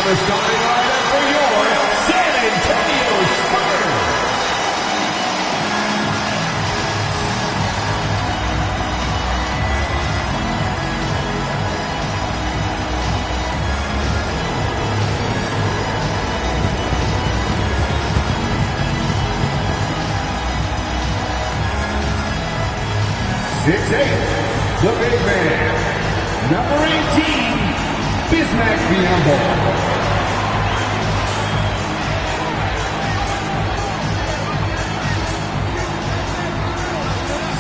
the starting lineup for your San Antonio Spurs. 6'8", the big man, number 18, Bismack Biyombo.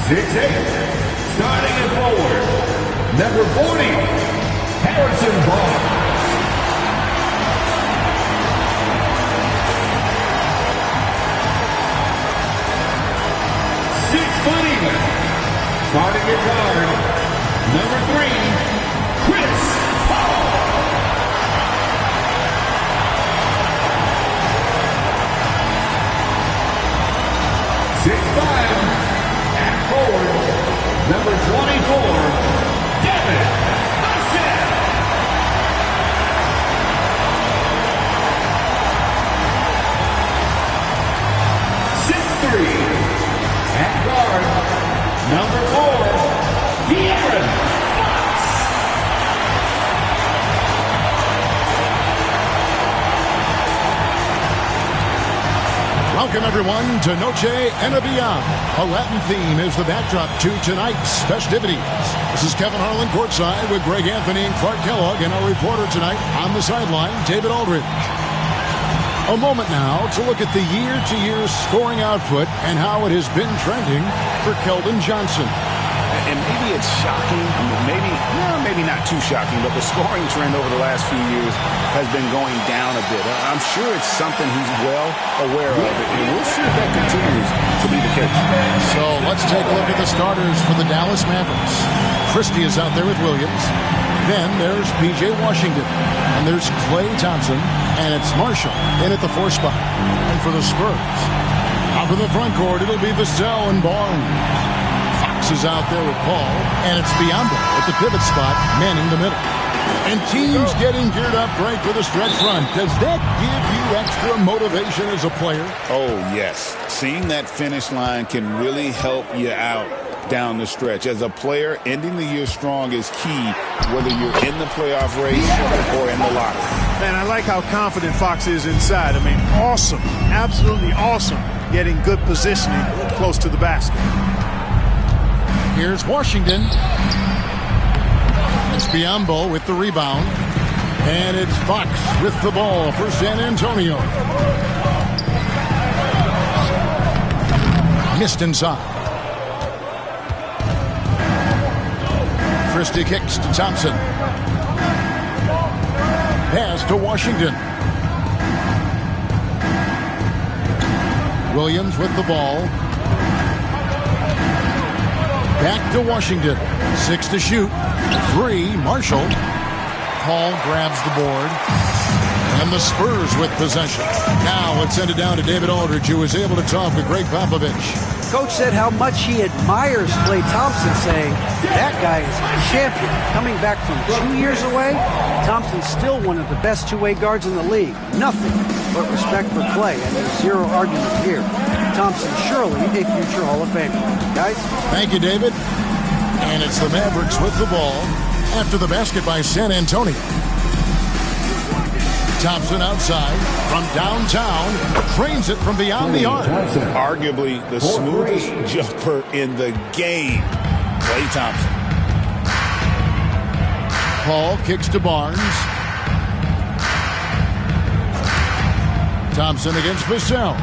6'8", starting at forward, number 40, Harrison Barnes. 6 foot even. Starting at guard, number 3, Chris Paul. 6'5", at forward, number 24, Devin Vassell. 6'3", at guard, number 4, De'Aaron Fox. Welcome, everyone, to Noche and a Beyond. A Latin theme is the backdrop to tonight's festivities. This is Kevin Harlan courtside with Greg Anthony and Clark Kellogg, and our reporter tonight on the sideline, David Aldridge. A moment now to look at the year-to-year scoring output and how it has been trending for Keldon Johnson. And maybe it's shocking, maybe not too shocking, but the scoring trend over the last few years has been going down a bit. I'm sure it's something he's well aware of, and we'll see if that continues to be the case. So let's take a look at the starters for the Dallas Mavericks. Christie is out there with Williams. Then there's P.J. Washington. And there's Klay Thompson. And it's Marshall in at the 4 spot. And for the Spurs, up in the front court, it'll be Vassell and Barnes. Fox is out there with Paul. And it's Biyombo at the pivot spot, manning the middle. And teams getting geared up right for the stretch run. Does that give you extra motivation as a player? Oh, yes. Seeing that finish line can really help you out down the stretch. As a player, ending the year strong is key, whether you're in the playoff race or in the locker. Man, I like how confident Fox is inside. I mean, awesome, absolutely awesome, getting good positioning close to the basket. Here's Washington. It's Biyombo with the rebound. And it's Fox with the ball for San Antonio. Missed inside. Christie kicks to Thompson. Pass to Washington. Williams with the ball. Back to Washington. 6 to shoot. 3, Marshall. Paul grabs the board. And the Spurs with possession. Now let's send it down to David Aldridge, who was able to talk with Greg Popovich. Coach said how much he admires Klay Thompson, saying that guy is a champion. Coming back from 2 years away, Thompson's still one of the best two-way guards in the league. Nothing but respect for Klay, and there's zero argument here. Thompson surely a future Hall of Famer. Guys? Thank you, David. And it's the Mavericks with the ball after the basket by San Antonio. Thompson outside from downtown, trains it from beyond the arc. Arguably the smoothest jumper in the game, Klay Thompson. Paul kicks to Barnes. Thompson against Vassell.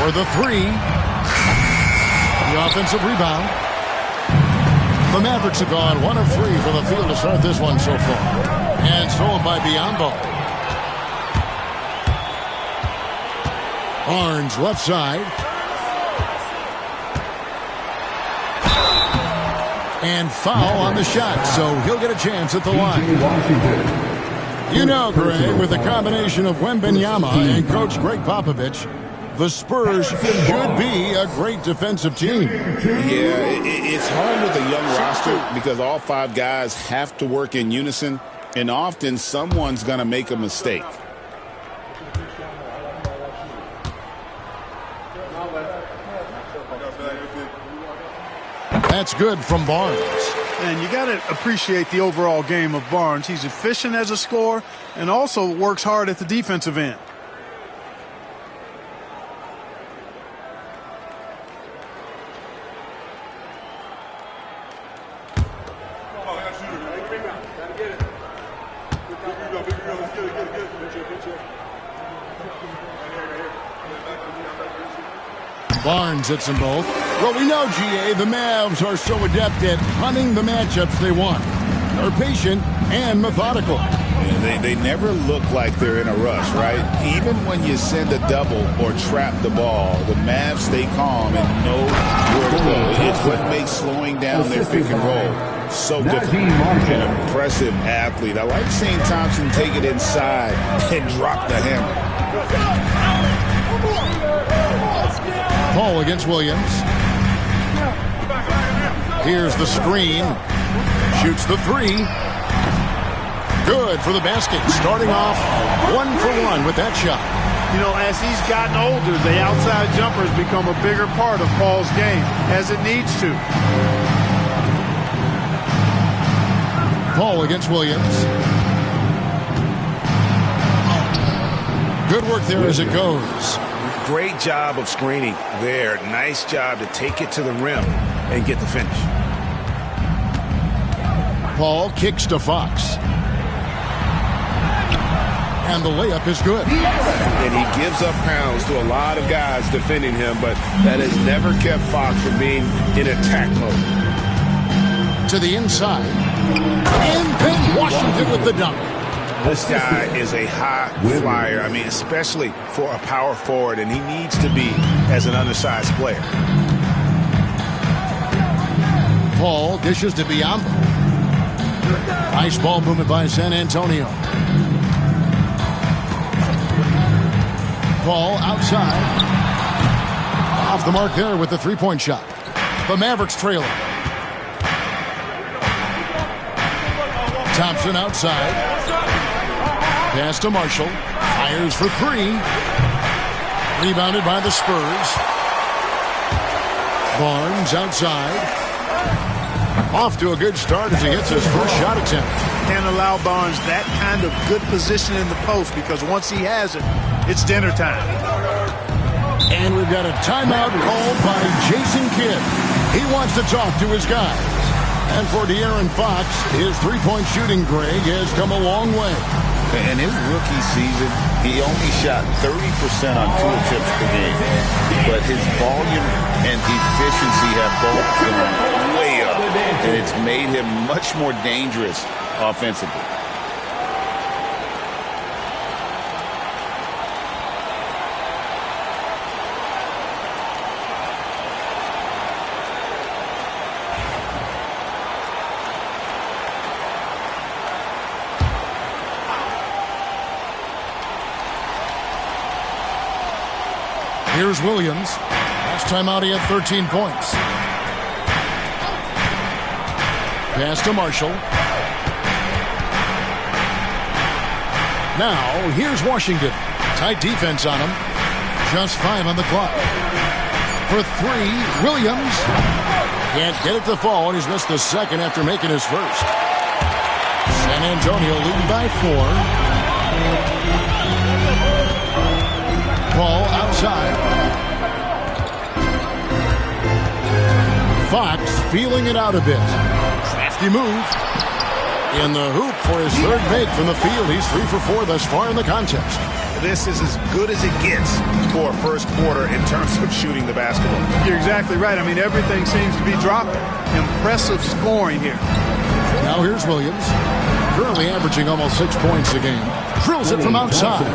For the 3. The offensive rebound. The Mavericks have gone 1 of 3 from the field to start this one so far. And stolen by Biyombo. Barnes left side. And foul on the shot, so he'll get a chance at the line. You know, Greg, with the combination of Wembanyama and Coach Greg Popovich, The Spurs should be a great defensive team. Yeah, it's hard with a young roster because all 5 guys have to work in unison, and often someone's going to make a mistake. That's good from Barnes. And you got to appreciate the overall game of Barnes. He's efficient as a scorer and also works hard at the defensive end. Barnes hits them both. Well, we know, GA, the Mavs are so adept at hunting the matchups they want. They're patient and methodical. Yeah, they never look like they're in a rush, right? Even when you send a double or trap the ball, the Mavs stay calm and know where to go. It's what makes slowing down their pick and roll so difficult. An impressive athlete. I like seeing Thompson take it inside and drop the hammer. Paul against Williams. Here's the screen. Shoots the 3. Good for the basket. Starting off 1 for 1 with that shot. You know, as he's gotten older, the outside jumper has become a bigger part of Paul's game, as it needs to. Paul against Williams. Good work there as it goes. Great job of screening there. Nice job to take it to the rim and get the finish. Paul kicks to Fox. And the layup is good. And he gives up pounds to a lot of guys defending him, but that has never kept Fox from being in attack mode. To the inside. And then Washington with the dunk. This guy is a high flyer. I mean, especially for a power forward, and he needs to be as an undersized player. Paul dishes to Biombo. Nice ball movement by San Antonio. Paul outside. Off the mark there with the three-point shot. The Mavericks trailing. Thompson outside. Pass to Marshall. Fires for 3. Rebounded by the Spurs. Barnes outside. Off to a good start as he hits his first shot attempt. Can't allow Barnes that kind of good position in the post because once he has it, it's dinner time. And we've got a timeout called by Jason Kidd. He wants to talk to his guys. And for De'Aaron Fox, his three-point shooting, Greg, has come a long way. In his rookie season, he only shot 30% on 2 attempts per game. But his volume and efficiency have both gone way up. And it's made him much more dangerous offensively. Here's Williams. Last time out he had 13 points. Pass to Marshall. Now, here's Washington. Tight defense on him. Just 5 on the clock. For 3, Williams. Can't get it to fall, and he's missed the second after making his first. San Antonio leading by 4. Paul outside. Fox feeling it out a bit. Crafty move. In the hoop for his third make from the field. He's 3 for 4 thus far in the contest. This is as good as it gets for a first quarter in terms of shooting the basketball. You're exactly right. I mean, everything seems to be dropping. Impressive scoring here. Now here's Williams. Currently averaging almost 6 points a game. Drills it from outside.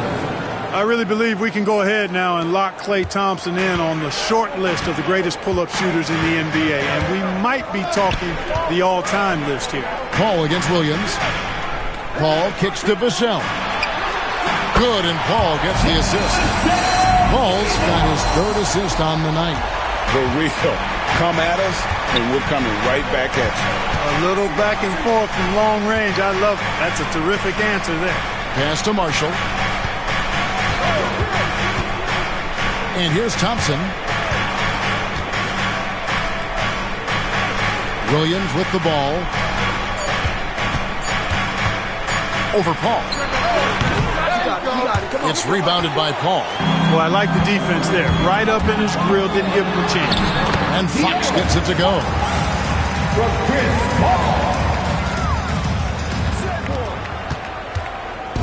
I really believe we can go ahead now and lock Klay Thompson in on the short list of the greatest pull-up shooters in the NBA. And we might be talking the all-time list here. Paul against Williams. Paul kicks to Vassell. Good, and Paul gets the assist. Paul's got his third assist on the night. For real. Come at us, and we're coming right back at you. A little back and forth from long range. I love it. That's a terrific answer there. Pass to Marshall. And here's Thompson. Williams with the ball. Over Paul. It's rebounded by Paul. Well, I like the defense there. Right up in his grill, didn't give him a chance. And Fox gets it to go.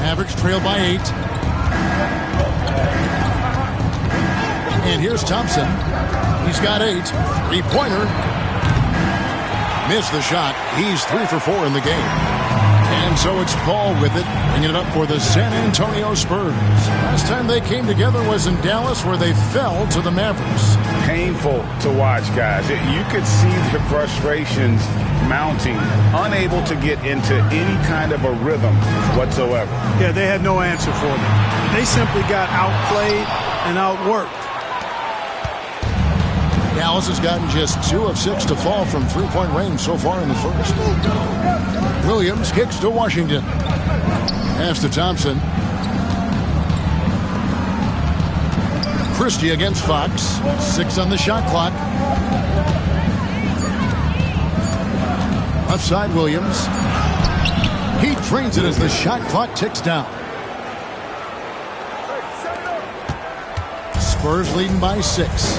Mavericks trail by 8. And here's Thompson. He's got 8. Three-pointer. Missed the shot. He's 3 for 4 in the game. And so it's Paul with it, bringing it up for the San Antonio Spurs. Last time they came together was in Dallas, where they fell to the Mavericks. Painful to watch, guys. You could see the frustrations mounting, unable to get into any kind of a rhythm whatsoever. Yeah, they had no answer for them. They simply got outplayed and outworked. Dallas has gotten just 2 of 6 to fall from three-point range so far in the first. Williams kicks to Washington. Pass to Thompson. Christie against Fox. 6 on the shot clock. Left side, Williams. He trains it as the shot clock ticks down. Spurs leading by 6.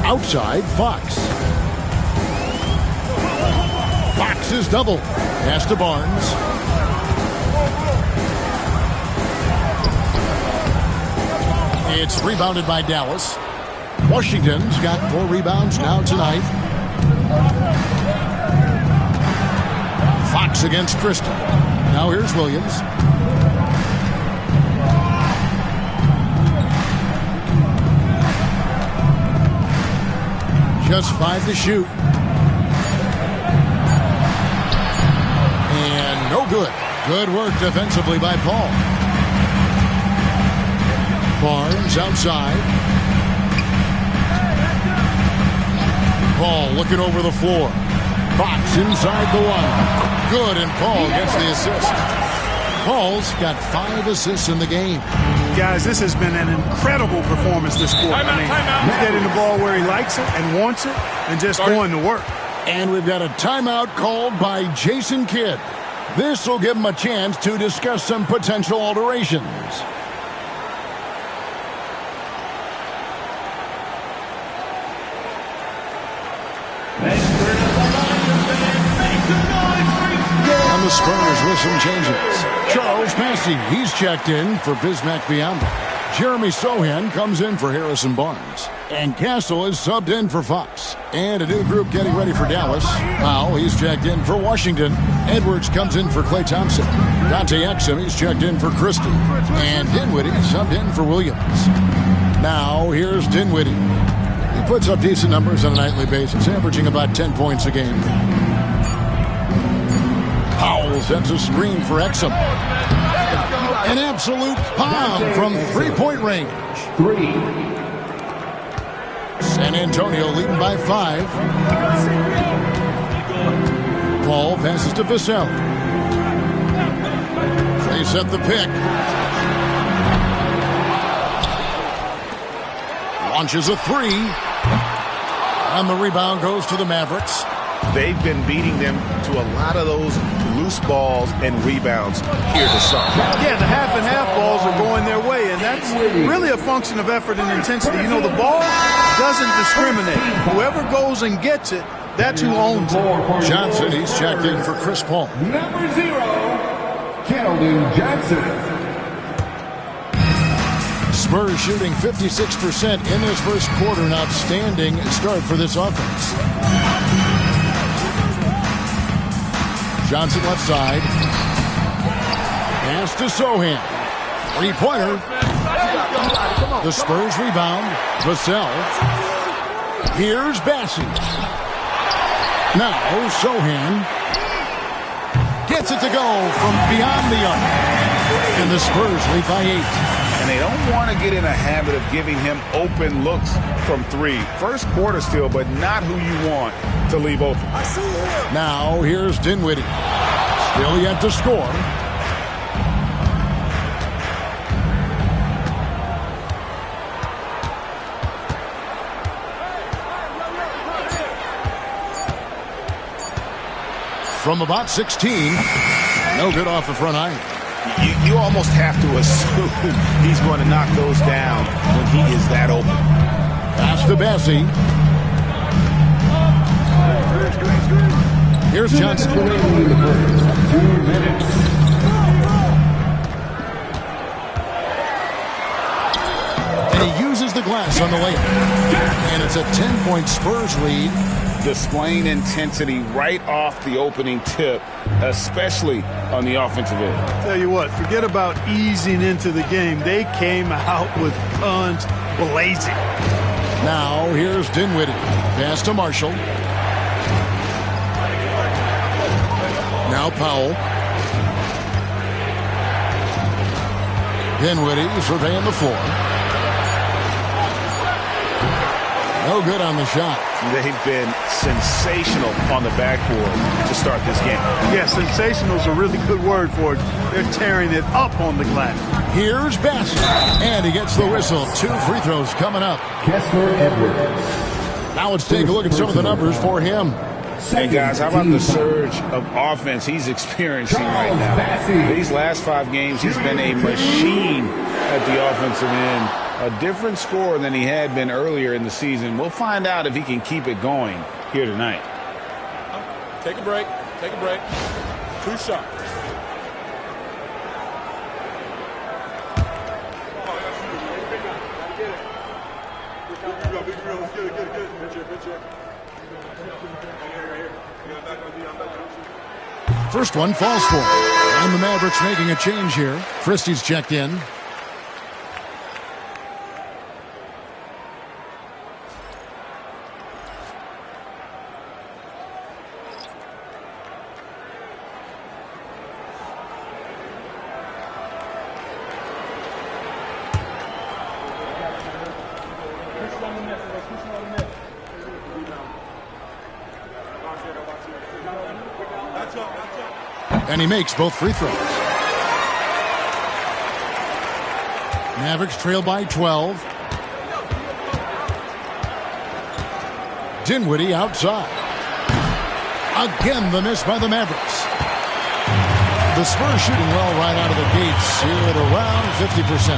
Outside, Fox. Fox is double. Pass to Barnes. It's rebounded by Dallas. Washington's got 4 rebounds now tonight. Fox against Christie. Now here's Williams. Just 5 to shoot. And no good. Good work defensively by Paul. Barnes outside. Paul looking over the floor. Fox inside the one. Good, and Paul gets the assist. Paul's got 5 assists in the game. Guys, this has been an incredible performance this quarter. He's getting the ball where he likes it and wants it and just going to work. And we've got a timeout called by Jason Kidd. This will give him a chance to discuss some potential alterations. And the Spurs with some changes. Charles Massey, he's checked in for Bismack Biyombo. Jeremy Sohan comes in for Harrison Barnes. And Castle is subbed in for Fox. And a new group getting ready for Dallas. Powell, he's checked in for Washington. Edwards comes in for Klay Thompson. Dante Exum, he's checked in for Christie. And Dinwiddie subbed in for Williams. Now, here's Dinwiddie. He puts up decent numbers on a nightly basis, averaging about 10 points a game. Powell sets a screen for Exum. An absolute bomb from three-point range. 3. San Antonio leading by 5. Paul passes to Vassell. They set the pick. Launches a 3. And the rebound goes to the Mavericks. They've been beating them to a lot of those loose balls and rebounds here to start. Yeah, the half and half balls are going their way, and that's really a function of effort and intensity. You know, the ball doesn't discriminate. Whoever goes and gets it, that's who owns it. Johnson, he's checked in for Chris Paul. Number 0, Keldon Johnson. Spurs shooting 56% in this first quarter. An outstanding start for this offense. Johnson left side. Pass to Sohan. Three-pointer. The Spurs rebound. Vassell. Here's Bassey. Now Sohan gets it to go from beyond the arc. And the Spurs lead by 8. And they don't want to get in a habit of giving him open looks from 3. First quarter still, but not who you want to leave open. Now here's Dinwiddie. Still yet to score. From about 16. No good off the front iron. You almost have to assume he's going to knock those down when he is that open. Pass to Bessie. Here's Johnson. 2 minutes. And he uses the glass on the layup. And it's a 10-point Spurs lead. Displaying intensity right off the opening tip, especially on the offensive end. Tell you what, forget about easing into the game. They came out with guns blazing. Now here's Dinwiddie. Pass to Marshall. Now Powell. Dinwiddie surveying the floor. No good on the shot. They've been sensational on the backboard to start this game. Yeah, sensational is a really good word for it. They're tearing it up on the glass. Here's Bassett. And he gets the whistle. 2 free throws coming up. Kessler Edwards. Now let's take a look at some of the numbers for him. Hey, guys, how about the surge of offense he's experiencing right now? These last 5 games, he's been a machine at the offensive end. A different scorer than he had been earlier in the season. We'll find out if he can keep it going here tonight. Take a break. Take a break. 2 shots. First one falls for him. And the Mavericks making a change here. Christie's checked in. And he makes both free throws. Mavericks trail by 12. Dinwiddie outside. Again, the miss by the Mavericks. The Spurs shooting well right out of the gates here at around 50%.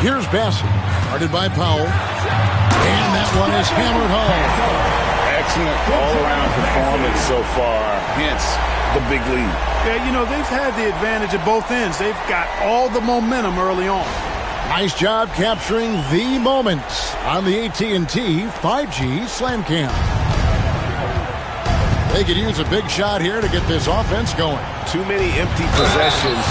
Here's Bassett, guarded by Powell. And that one is hammered home. Excellent all-around performance so far, hence the big lead. Yeah, you know, they've had the advantage at both ends. They've got all the momentum early on. Nice job capturing the moments on the AT&T 5G Slam Cam. They could use a big shot here to get this offense going. Too many empty possessions.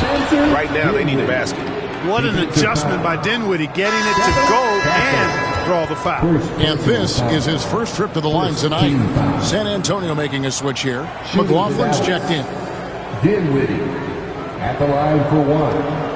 Right now, they need a basket. What an adjustment by Dinwiddie, getting it to go and draw the foul. And this is his first trip to the line tonight. San Antonio making a switch here. McLaughlin's checked in. Dinwiddie at the line for 1.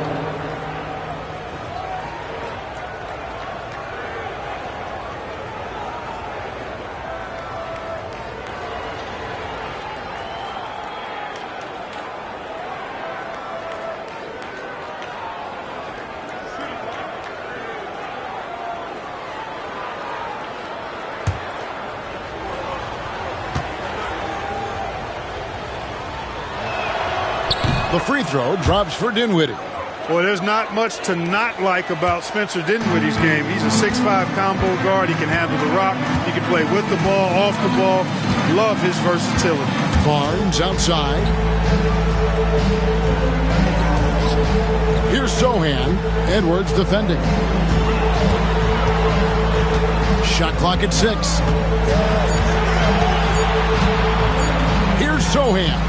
The free throw drops for Dinwiddie. Well, there's not much to not like about Spencer Dinwiddie's game. He's a 6'5" combo guard. He can handle the rock. He can play with the ball, off the ball. Love his versatility. Barnes outside. Here's Sohan. Edwards defending. Shot clock at 6. Here's Sohan.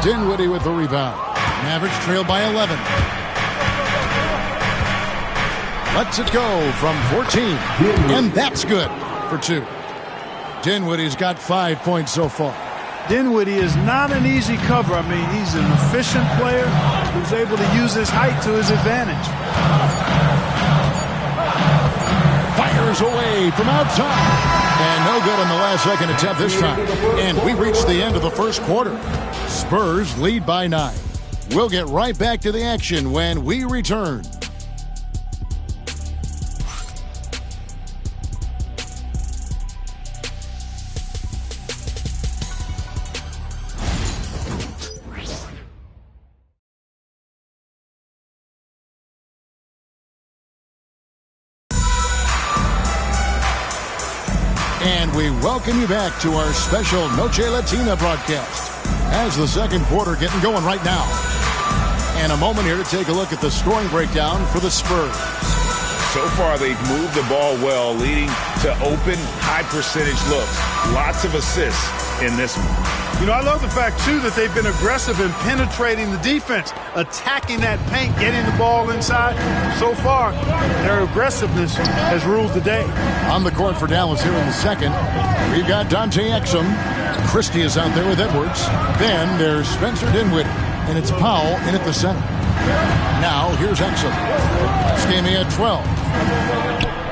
Dinwiddie with the rebound. Mavericks trail by 11. Lets it go from 14. And that's good for 2. Dinwiddie's got 5 points so far. Dinwiddie is not an easy cover. I mean, he's an efficient player who's able to use his height to his advantage. Fires away from outside. And no good on the last second attempt this time. And we reach the end of the first quarter. Spurs lead by 9. We'll get right back to the action when we return. And we welcome you back to our special Noche Latina broadcast as the second quarter getting going right now. And a moment here to take a look at the scoring breakdown for the Spurs. So far, they've moved the ball well, leading to open, high-percentage looks. Lots of assists in this one. You know, I love the fact, too, that they've been aggressive in penetrating the defense, attacking that paint, getting the ball inside. So far, their aggressiveness has ruled the day. On the court for Dallas here in the second, we've got Dante Exum. Christie is out there with Edwards. Then there's Spencer Dinwiddie, and it's Powell in at the center. Now, here's Exum. Skamey at 12.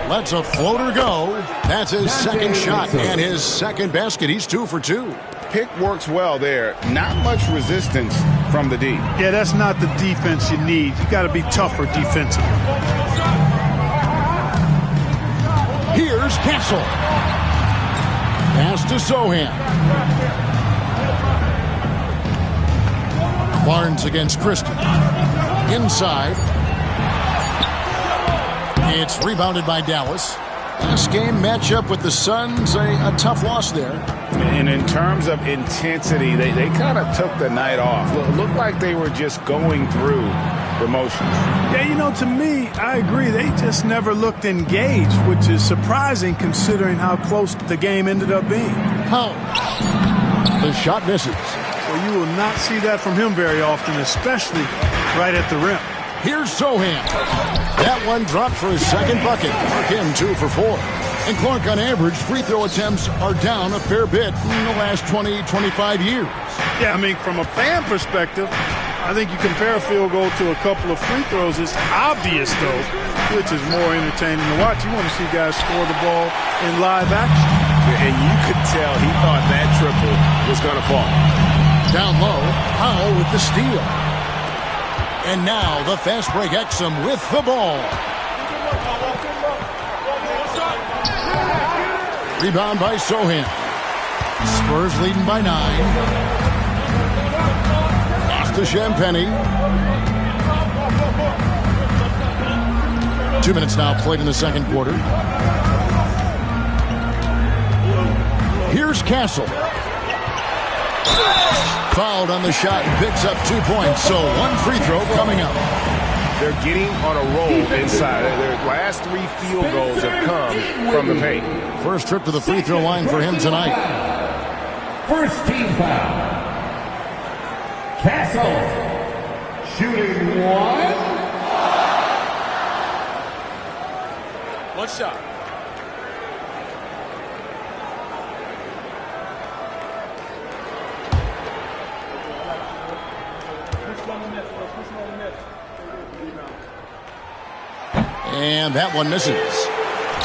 Lets a floater go. That's his second shot and his second basket. He's 2 for 2. Pick works well there. Not much resistance from the D. Yeah, that's not the defense you need. You got to be tougher defensively. Here's Castle. Pass to Sohan. Barnes against Christie. Inside. It's rebounded by Dallas. Last game matchup with the Suns, a tough loss there. And in terms of intensity, they kind of took the night off. Looked like they were just going through the motions. Yeah, you know, to me, I agree. They just never looked engaged, which is surprising considering how close the game ended up being. How? The shot misses. Well, you will not see that from him very often, especially right at the rim. Here's Sohan. That one dropped for his second bucket. Mark him 2 for 4. And Clark, on average, free throw attempts are down a fair bit in the last 20, 25 years. Yeah, I mean, from a fan perspective, I think you compare a field goal to a couple of free throws. It's obvious, though, which is more entertaining to watch. You want to see guys score the ball in live action. And you could tell he thought that triple was going to fall. Down low, Powell with the steal. And now the fast break Exum with the ball. Rebound by Sohan. Spurs leading by 9. Off to Champagny. 2 minutes now played in the second quarter. Here's Castle. Fouled on the shot and picks up 2 points. So 1 free throw coming up. They're getting on a roll inside. Their last 3 field goals have come from the paint. First trip to the free throw line for him tonight. First team foul. Castle. Shooting 1. One shot. And that one misses.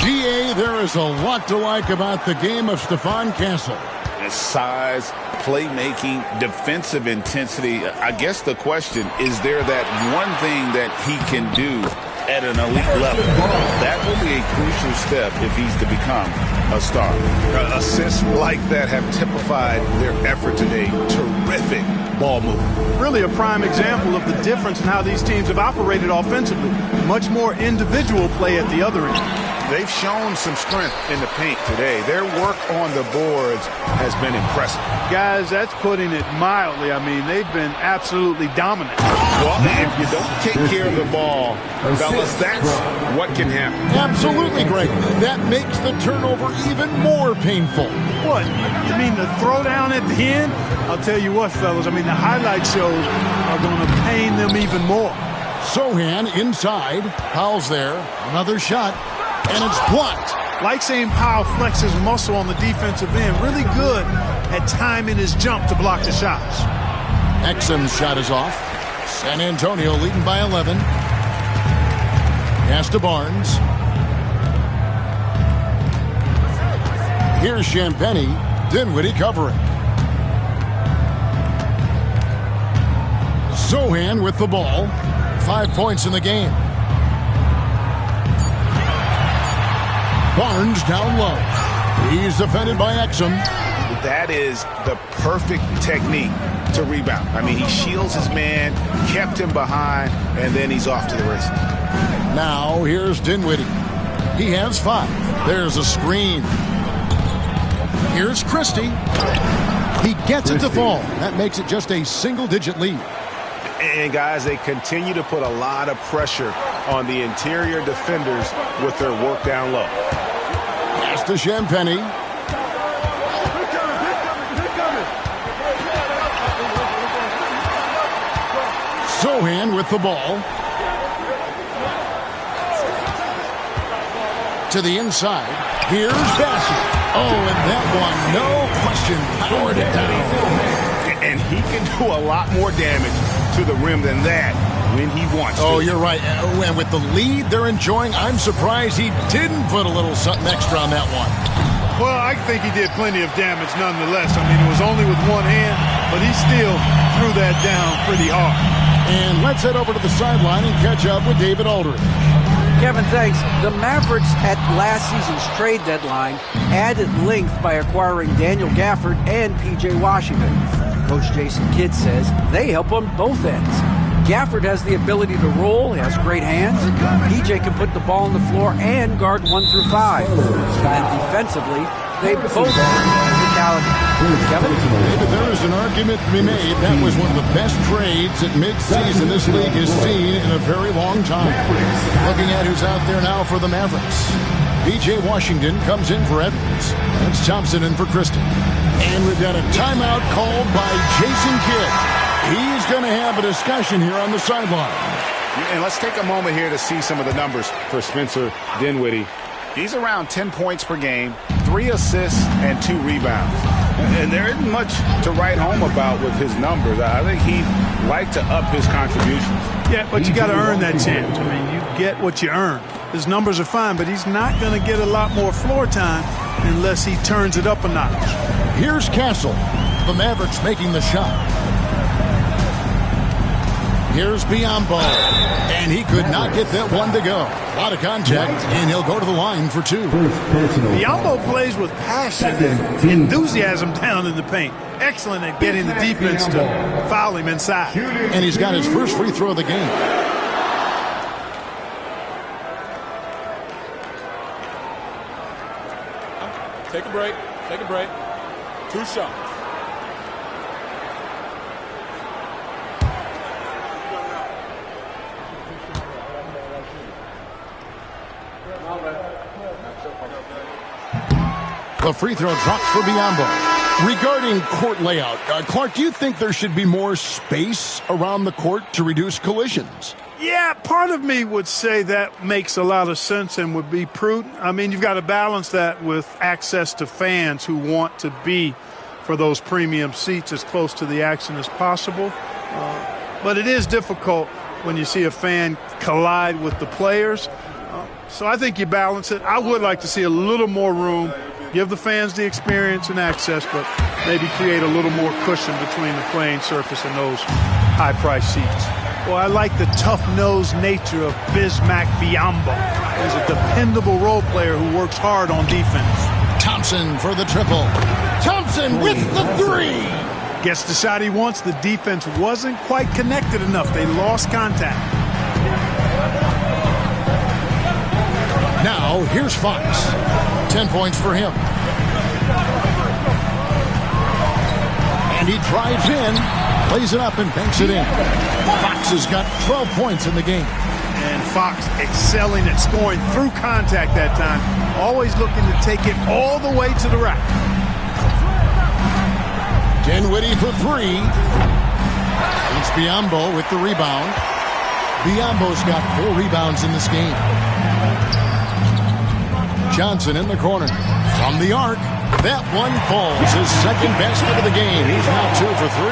GA, there is a lot to like about the game of Stephon Castle. His size, playmaking, defensive intensity. I guess the question, is there that one thing that he can do at an elite level? That will be a crucial step if he's to become a star. Assists like that have typified their effort today. Terrific ball movement. Really a prime example of the difference in how these teams have operated offensively. Much more individual play at the other end. They've shown some strength in the paint today. Their work on the boards has been impressive. Guys, that's putting it mildly. I mean, they've been absolutely dominant. Well, if you don't take care of the ball, fellas, that's what can happen. Absolutely, Greg. That makes the turnover even more painful. What? You mean the throwdown at the end? I'll tell you what, fellas. I mean, the highlight shows are going to pain them even more. Sohan inside. Powell's there. Another shot. And it's blocked. Like seeing Powell flex his muscle on the defensive end. Really good at timing his jump to block the shots. Exum's shot is off. San Antonio leading by 11. Pass to Barnes. Here's Champagny. Dinwiddie covering. Sohan with the ball. 5 points in the game. Barnes down low. He's defended by Exum. That is the perfect technique to rebound. I mean, he shields his man, kept him behind, and then he's off to the races. Now here's Dinwiddie. He has 5. There's a screen. Here's Christie. He gets it to fall. That makes it just a single-digit lead. And, guys, they continue to put a lot of pressure on the interior defenders with their work down low. Pass to Champagny. Sohan with the ball. To the inside. Here's Bassett. Oh, and that one, no question, powered it down. And he can do a lot more damage to the rim than that when he wants to. Oh, you're right. And with the lead they're enjoying, I'm surprised he didn't put a little something extra on that one. Well, I think he did plenty of damage nonetheless. I mean, it was only with one hand, but he still threw that down pretty hard. And let's head over to the sideline and catch up with David Aldridge. Kevin, thanks. The Mavericks at last season's trade deadline added length by acquiring Daniel Gafford and P.J. Washington. Coach Jason Kidd says they help on both ends. Gafford has the ability to roll, he has great hands. P.J. can put the ball on the floor and guard 1 through 5. And defensively, they both have physicality. Kevin? David, there is an argument to be made. That was one of the best trades at midseason this league has seen in a very long time. Looking at who's out there now for the Mavericks. P.J. Washington comes in for Edwards. That's Thompson in for Christie. And we've got a timeout called by Jason Kidd. He's going to have a discussion here on the sideline. And let's take a moment here to see some of the numbers for Spencer Dinwiddie. He's around 10 points per game, 3 assists, and 2 rebounds. And there isn't much to write home about with his numbers. I think he'd like to up his contributions. Yeah, but you got to earn that chance. I mean, you get what you earn. His numbers are fine, but he's not going to get a lot more floor time unless he turns it up a notch. Here's Castle. The Mavericks making the shot. Here's Biyombo, and he could not get that one to go. A lot of contact, and he'll go to the line for 2. Biyombo plays with passion and enthusiasm down in the paint. Excellent at getting the defense to foul him inside. And he's got his first free throw of the game. Take a break. Take a break. 2 shots. The free throw drops for Biyombo. Regarding court layout, Clark, do you think there should be more space around the court to reduce collisions? Yeah, part of me would say that makes a lot of sense and would be prudent. I mean, you've got to balance that with access to fans who want to be for those premium seats as close to the action as possible. But it is difficult when you see a fan collide with the players. So I think you balance it. I would like to see a little more room, give the fans the experience and access, but maybe create a little more cushion between the playing surface and those high-priced seats. Well, I like the tough-nosed nature of Bismack Biyombo. He's a dependable role player who works hard on defense. Thompson for the triple. Thompson with the 3. Gets the shot he wants. The defense wasn't quite connected enough. They lost contact. Now, here's Fox. 10 points for him. And he drives in, plays it up, and banks it in. Fox has got 12 points in the game. And Fox excelling at scoring through contact that time. Always looking to take it all the way to the rack. Dinwiddie for 3. It's Biyombo with the rebound. Biyombo's got 4 rebounds in this game. Johnson in the corner. From the arc. That one falls. His second basket of the game. He's now 2 for 3.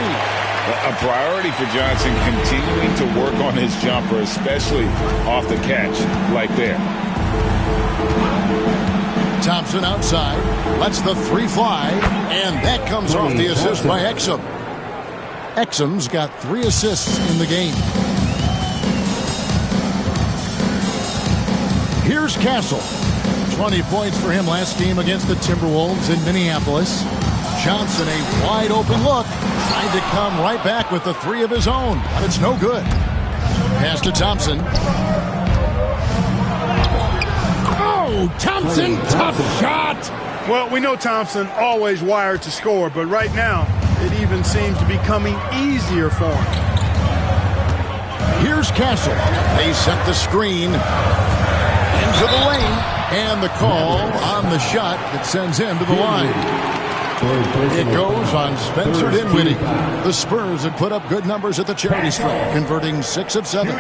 A priority for Johnson, continuing to work on his jumper, especially off the catch like there. Thompson outside. Lets the 3 fly. And that comes off the assist by Exum. Exum's got 3 assists in the game. Here's Castle. 20 points for him last game against the Timberwolves in Minneapolis. Johnson, a wide open look. Trying to come right back with the 3 of his own, but it's no good. Pass to Thompson. Oh, Thompson, tough shot. Well, we know Thompson always wired to score, but right now it even seems to be coming easier for him. Here's Castle. They set the screen into the lane, and the call on the shot that sends him to the line. It goes on Spencer Dinwiddie. The Spurs had put up good numbers at the charity stripe, converting 6 of 7.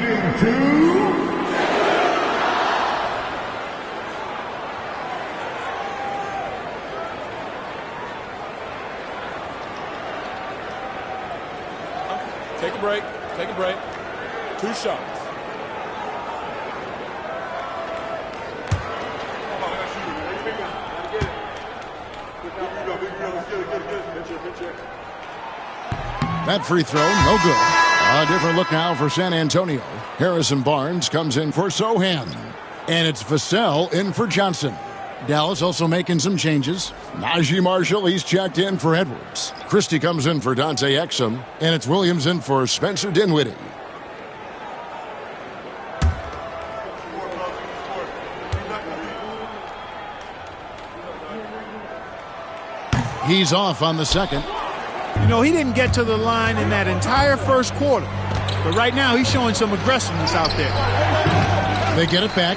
Take a break. Take a break. 2 shots. That free throw, no good. A different look now for San Antonio. Harrison Barnes comes in for Sohan. And it's Vassell in for Johnson. Dallas also making some changes. Najee Marshall, he's checked in for Edwards. Christie comes in for Dante Exum. And it's Williams in for Spencer Dinwiddie. He's off on the second. You know, he didn't get to the line in that entire first quarter. But right now, he's showing some aggressiveness out there. They get it back.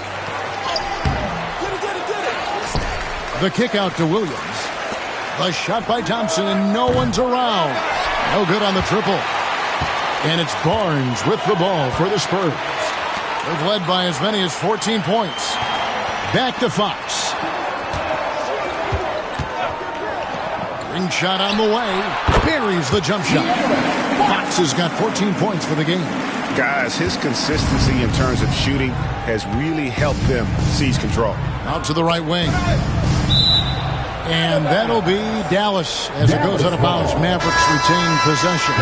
The kick out to Williams. The shot by Thompson, and no one's around. No good on the triple. And it's Barnes with the ball for the Spurs. They've led by as many as 14 points. Back to Fox. Ring shot on the way. Buries the jump shot. Fox has got 14 points for the game. Guys, his consistency in terms of shooting has really helped them seize control. Out to the right wing. And that'll be Dallas as it goes out of bounds. Mavericks retain possession.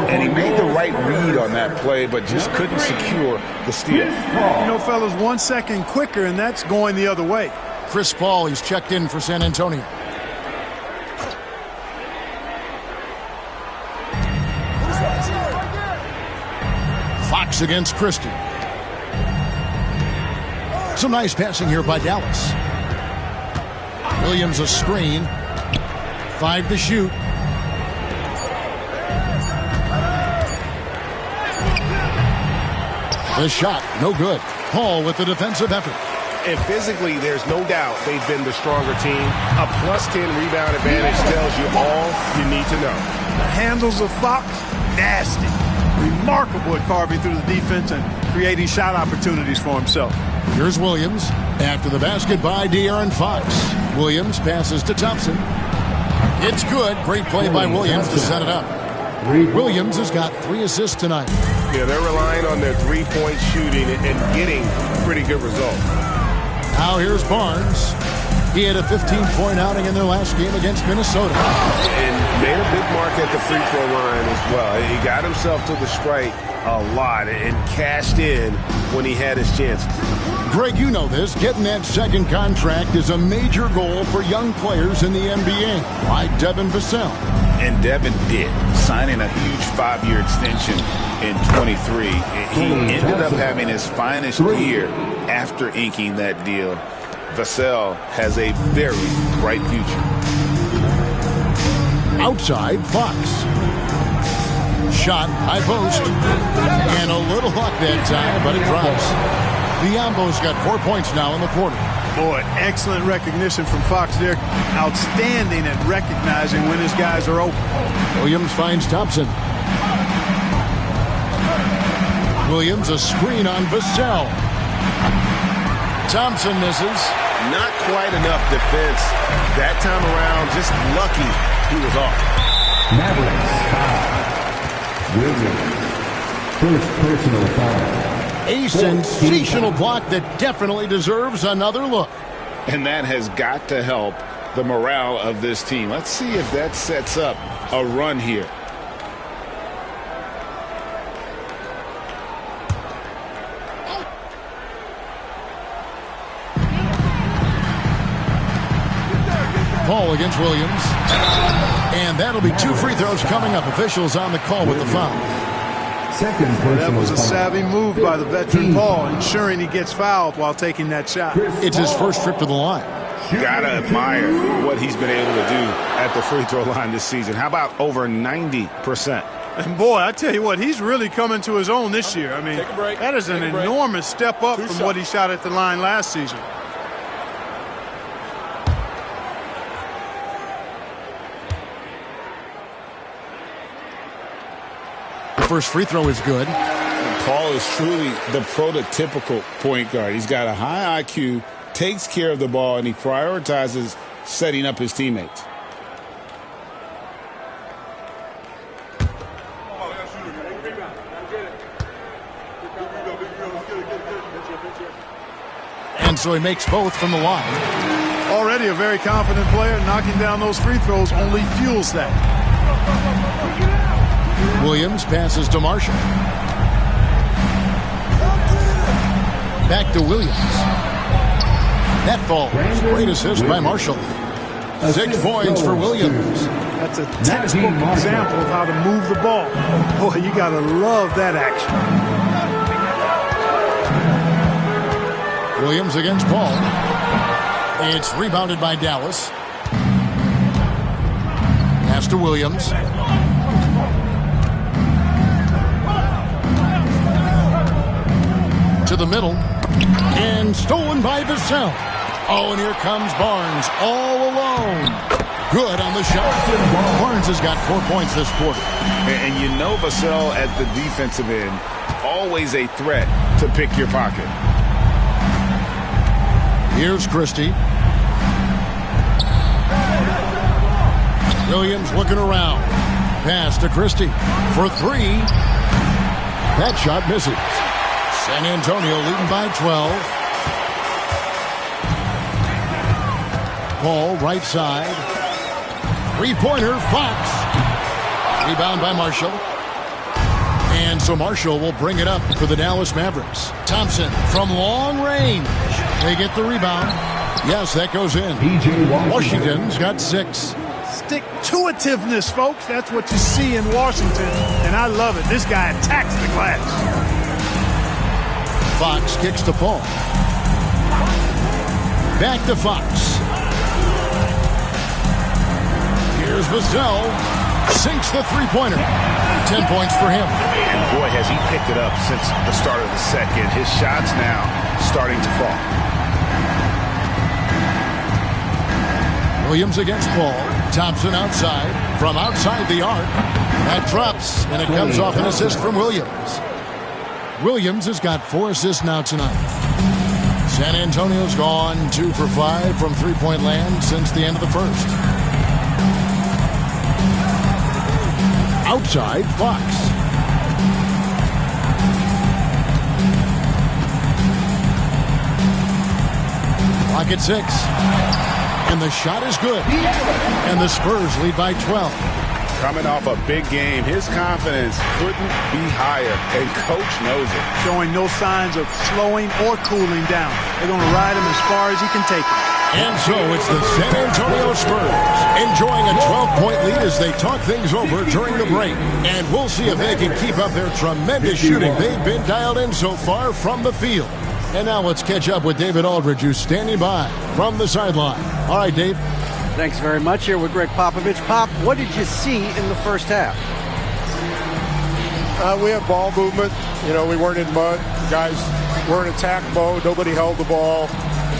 And he made the right read on that play, but just couldn't secure the steal. You know, fellas, 1 second quicker, and that's going the other way. Chris Paul, he's checked in for San Antonio. Fox against Christie. Some nice passing here by Dallas. Williams a screen. 5 to shoot. The shot, no good. Paul with the defensive effort. And physically, there's no doubt they've been the stronger team. A +10 rebound advantage tells you all you need to know. The handles of Fox, nasty. Remarkable at carving through the defense and creating shot opportunities for himself. Here's Williams. After the basket by De'Aaron Fox. Williams passes to Thompson. It's good. Great play by Williams to set it up. Williams has got 3 assists tonight. Yeah, they're relying on their three-point shooting and getting pretty good results. Now here's Barnes. He had a 15-point outing in their last game against Minnesota. And made a big mark at the free throw line as well. He got himself to the strike a lot and cashed in when he had his chance. Greg, you know this. Getting that second contract is a major goal for young players in the NBA, like Devin Vassell. And Devin did, signing a huge 5-year extension in 23. He ended up having his finest year after inking that deal. Vassell has a very bright future. Outside, Fox. Shot, high post. And a little luck that time, but it drops. Biombo's got 4 points now in the quarter. Boy, excellent recognition from Fox there. Outstanding at recognizing when his guys are open. Williams finds Thompson. Williams a screen on Vassell. Thompson misses. Not quite enough defense that time around. Just lucky he was off. Mavericks foul. Williams. First personal foul. A sensational block that definitely deserves another look. And that has got to help the morale of this team. Let's see if that sets up a run here. Paul against Williams. And that'll be 2 free throws coming up. Officials on the call with the foul. Second personal That was a foul. savvy move by the veteran Paul, ensuring he gets fouled while taking that shot. It's his first trip to the line. Gotta admire what he's been able to do at the free throw line this season. How about over 90%? And boy, I tell you what, he's really coming to his own this year. I mean, that is an enormous step up from what he shot at the line last season. First free throw is good. Paul is truly the prototypical point guard. He's got a high IQ, takes care of the ball, and he prioritizes setting up his teammates. And so he makes both from the line. Already a very confident player. Knocking down those free throws only fuels that. Williams passes to Marshall. Back to Williams. That falls. Great assist by Marshall. 6 points for Williams. That's a textbook example of how to move the ball. Boy, you got to love that action. Williams against Paul. It's rebounded by Dallas. Pass to Williams. To the middle. And stolen by Vassell. Oh, and here comes Barnes all alone. Good on the shot. Barnes has got 4 points this quarter. And you know Vassell at the defensive end, always a threat to pick your pocket. Here's Christie. Williams looking around. Pass to Christie for 3. That shot misses. San Antonio leading by 12. Paul, right side. 3-pointer, Fox. Rebound by Marshall. And so Marshall will bring it up for the Dallas Mavericks. Thompson from long range. They get the rebound. Yes, that goes in. Washington's got 6. Stick-to-itiveness, folks. That's what you see in Washington, and I love it. This guy attacks the glass. Fox kicks to Paul. Back to Fox. Here's Vassell. Sinks the 3-pointer. 10 points for him. And boy, has he picked it up since the start of the second. His shots now starting to fall. Williams against Paul. Thompson outside. From outside the arc. That drops, and it comes off an assist from Williams. Williams has got 4 assists now tonight. San Antonio's gone 2 for 5 from three-point land since the end of the first. Outside, Fox. Clock at 6. And the shot is good. And the Spurs lead by 12. Coming off a big game, his confidence couldn't be higher, and coach knows it. Showing no signs of slowing or cooling down. They're going to ride him as far as he can take it. And so it's the San Antonio Spurs enjoying a 12-point lead as they talk things over during the break. And we'll see if they can keep up their tremendous shooting they've been dialed in so far from the field. And now let's catch up with David Aldridge, who's standing by from the sideline. All right, Dave. Thanks very much. Here with Greg Popovich. Pop, what did you see in the first half? We had ball movement. You know, we weren't in mud. Guys were in attack mode. Nobody held the ball.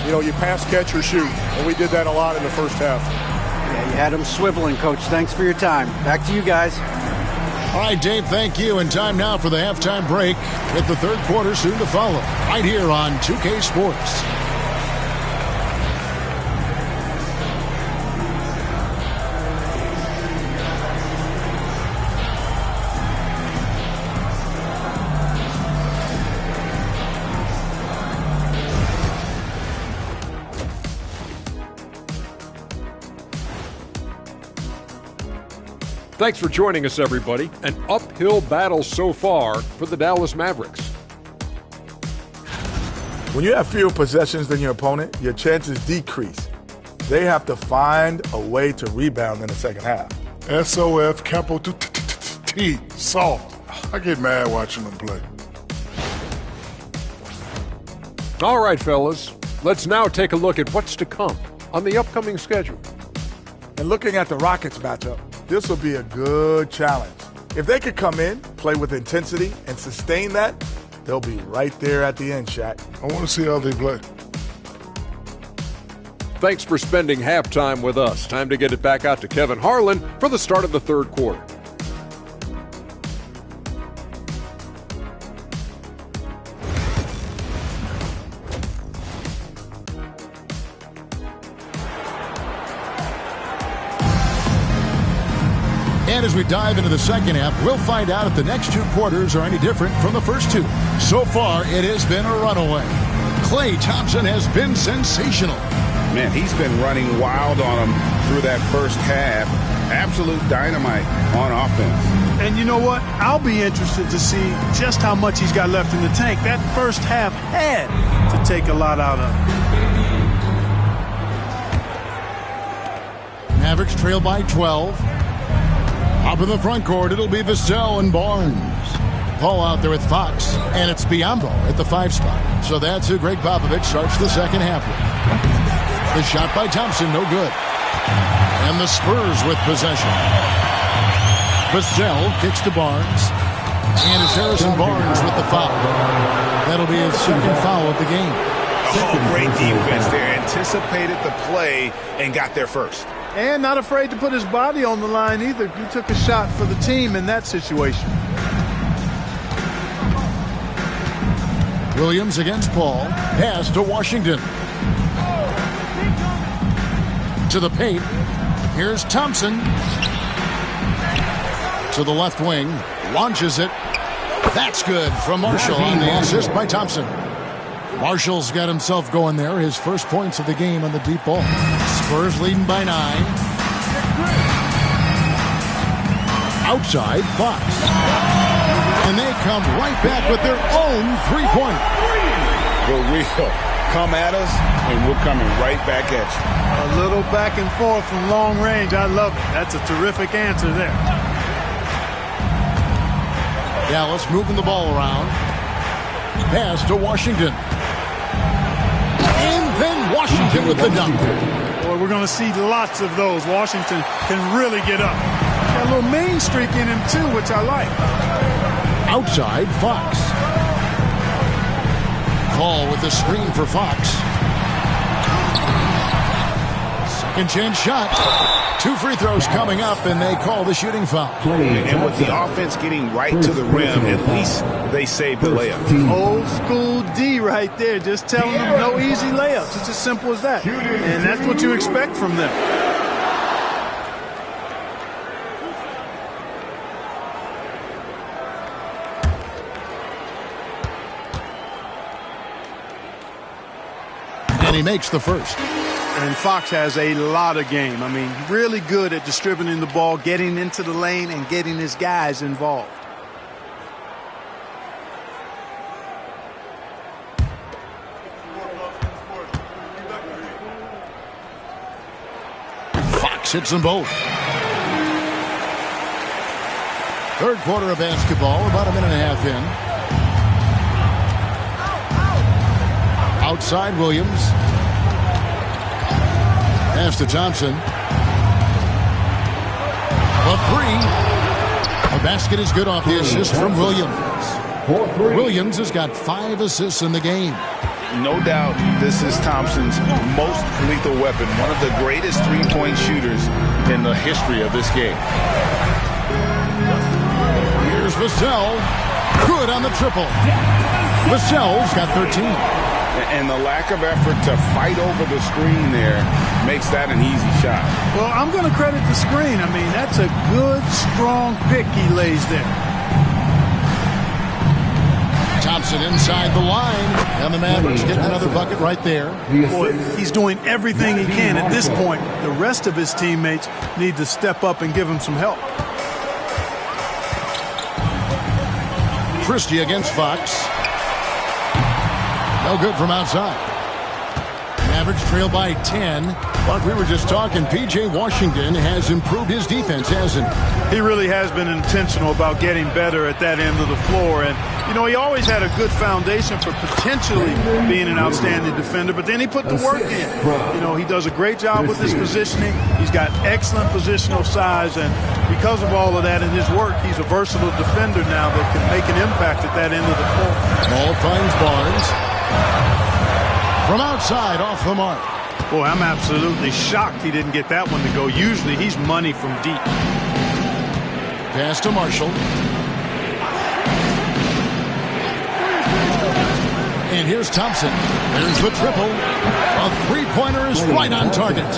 You know, you pass, catch, or shoot. And we did that a lot in the first half. Yeah, you had them swiveling, Coach. Thanks for your time. Back to you guys. All right, Dave, thank you. And time now for the halftime break with the third quarter soon to follow right here on 2K Sports. Thanks for joining us, everybody. An uphill battle so far for the Dallas Mavericks. When you have fewer possessions than your opponent, your chances decrease. They have to find a way to rebound in the second half. SOF, capital T, soft. I get mad watching them play. All right, fellas. Let's now take a look at what's to come on the upcoming schedule. And looking at the Rockets matchup, this will be a good challenge. If they could come in, play with intensity, and sustain that, they'll be right there at the end, Shaq. I want to see how they play. Thanks for spending halftime with us. Time to get it back out to Kevin Harlan for the start of the third quarter. And as we dive into the second half, we'll find out if the next two quarters are any different from the first two. So far, it has been a runaway. Klay Thompson has been sensational. Man, he's been running wild on him through that first half. Absolute dynamite on offense. And you know what? I'll be interested to see just how much he's got left in the tank. That first half had to take a lot out of him. Mavericks trail by 12. Up in the front court, it'll be Vassell and Barnes. Paul out there with Fox, and it's Biyombo at the 5 spot. So that's who Greg Popovich starts the second half with. The shot by Thompson, no good. And the Spurs with possession. Vassell kicks to Barnes. And it's Harrison Barnes with the foul. That'll be his second foul of the game. Oh, great defense there. Anticipated the play and got there first. And not afraid to put his body on the line either. He took a shot for the team in that situation. Williams against Paul. Pass to Washington. To the paint. Here's Thompson. To the left wing. Launches it. That's good from Marshall on the assist by Thompson. Marshall's got himself going there. His first points of the game on the deep ball. Spurs leading by 9. Outside, Fox. And they come right back with their own three-pointer. For real. Come at us, and we're coming right back at you. A little back and forth from long range. I love it. That's a terrific answer there. Dallas moving the ball around. Pass to Washington. And then Washington with the dunk. Boy, we're going to see lots of those. Washington can really get up. Got a little mean streak in him, too, which I like. Outside, Fox. Call with the screen for Fox. Second chance shot. 2 free throws coming up, and they call the shooting foul. And with the offense getting right to the rim, at least they saved the layup. Old school D right there, just telling them no easy layups. It's as simple as that. And that's what you expect from them. And he makes the first. And Fox has a lot of game. I mean, really good at distributing the ball, getting into the lane, and getting his guys involved. Fox hits them both. Third quarter of basketball, about a minute and a half in. Outside, Williams. Pass to Thompson. A 3. The basket is good off the assist from Williams. Williams has got 5 assists in the game. No doubt this is Thompson's most lethal weapon. One of the greatest three-point shooters in the history of this game. Here's Vassell. Good on the triple. Vassell's got 13. And the lack of effort to fight over the screen there makes that an easy shot. Well, I'm going to credit the screen. I mean, that's a good, strong pick he lays there. Thompson inside the line. And the Mavericks getting another bucket right there. Boy, he's doing everything he can at this point. The rest of his teammates need to step up and give him some help. Christie against Fox. No good from outside. Mavericks trail by 10. But we were just talking, P.J. Washington has improved his defense, hasn't he? He really has been intentional about getting better at that end of the floor. And, you know, he always had a good foundation for potentially being an outstanding defender, but then he put the work in. You know, he does a great job with his positioning. He's got excellent positional size, and because of all of that in his work, he's a versatile defender now that can make an impact at that end of the floor. Ball finds Barnes. From outside, off the mark. Boy, I'm absolutely shocked he didn't get that one to go. Usually he's money from deep. Pass to Marshall. And here's Thompson. There's the triple. A three-pointer is right on target.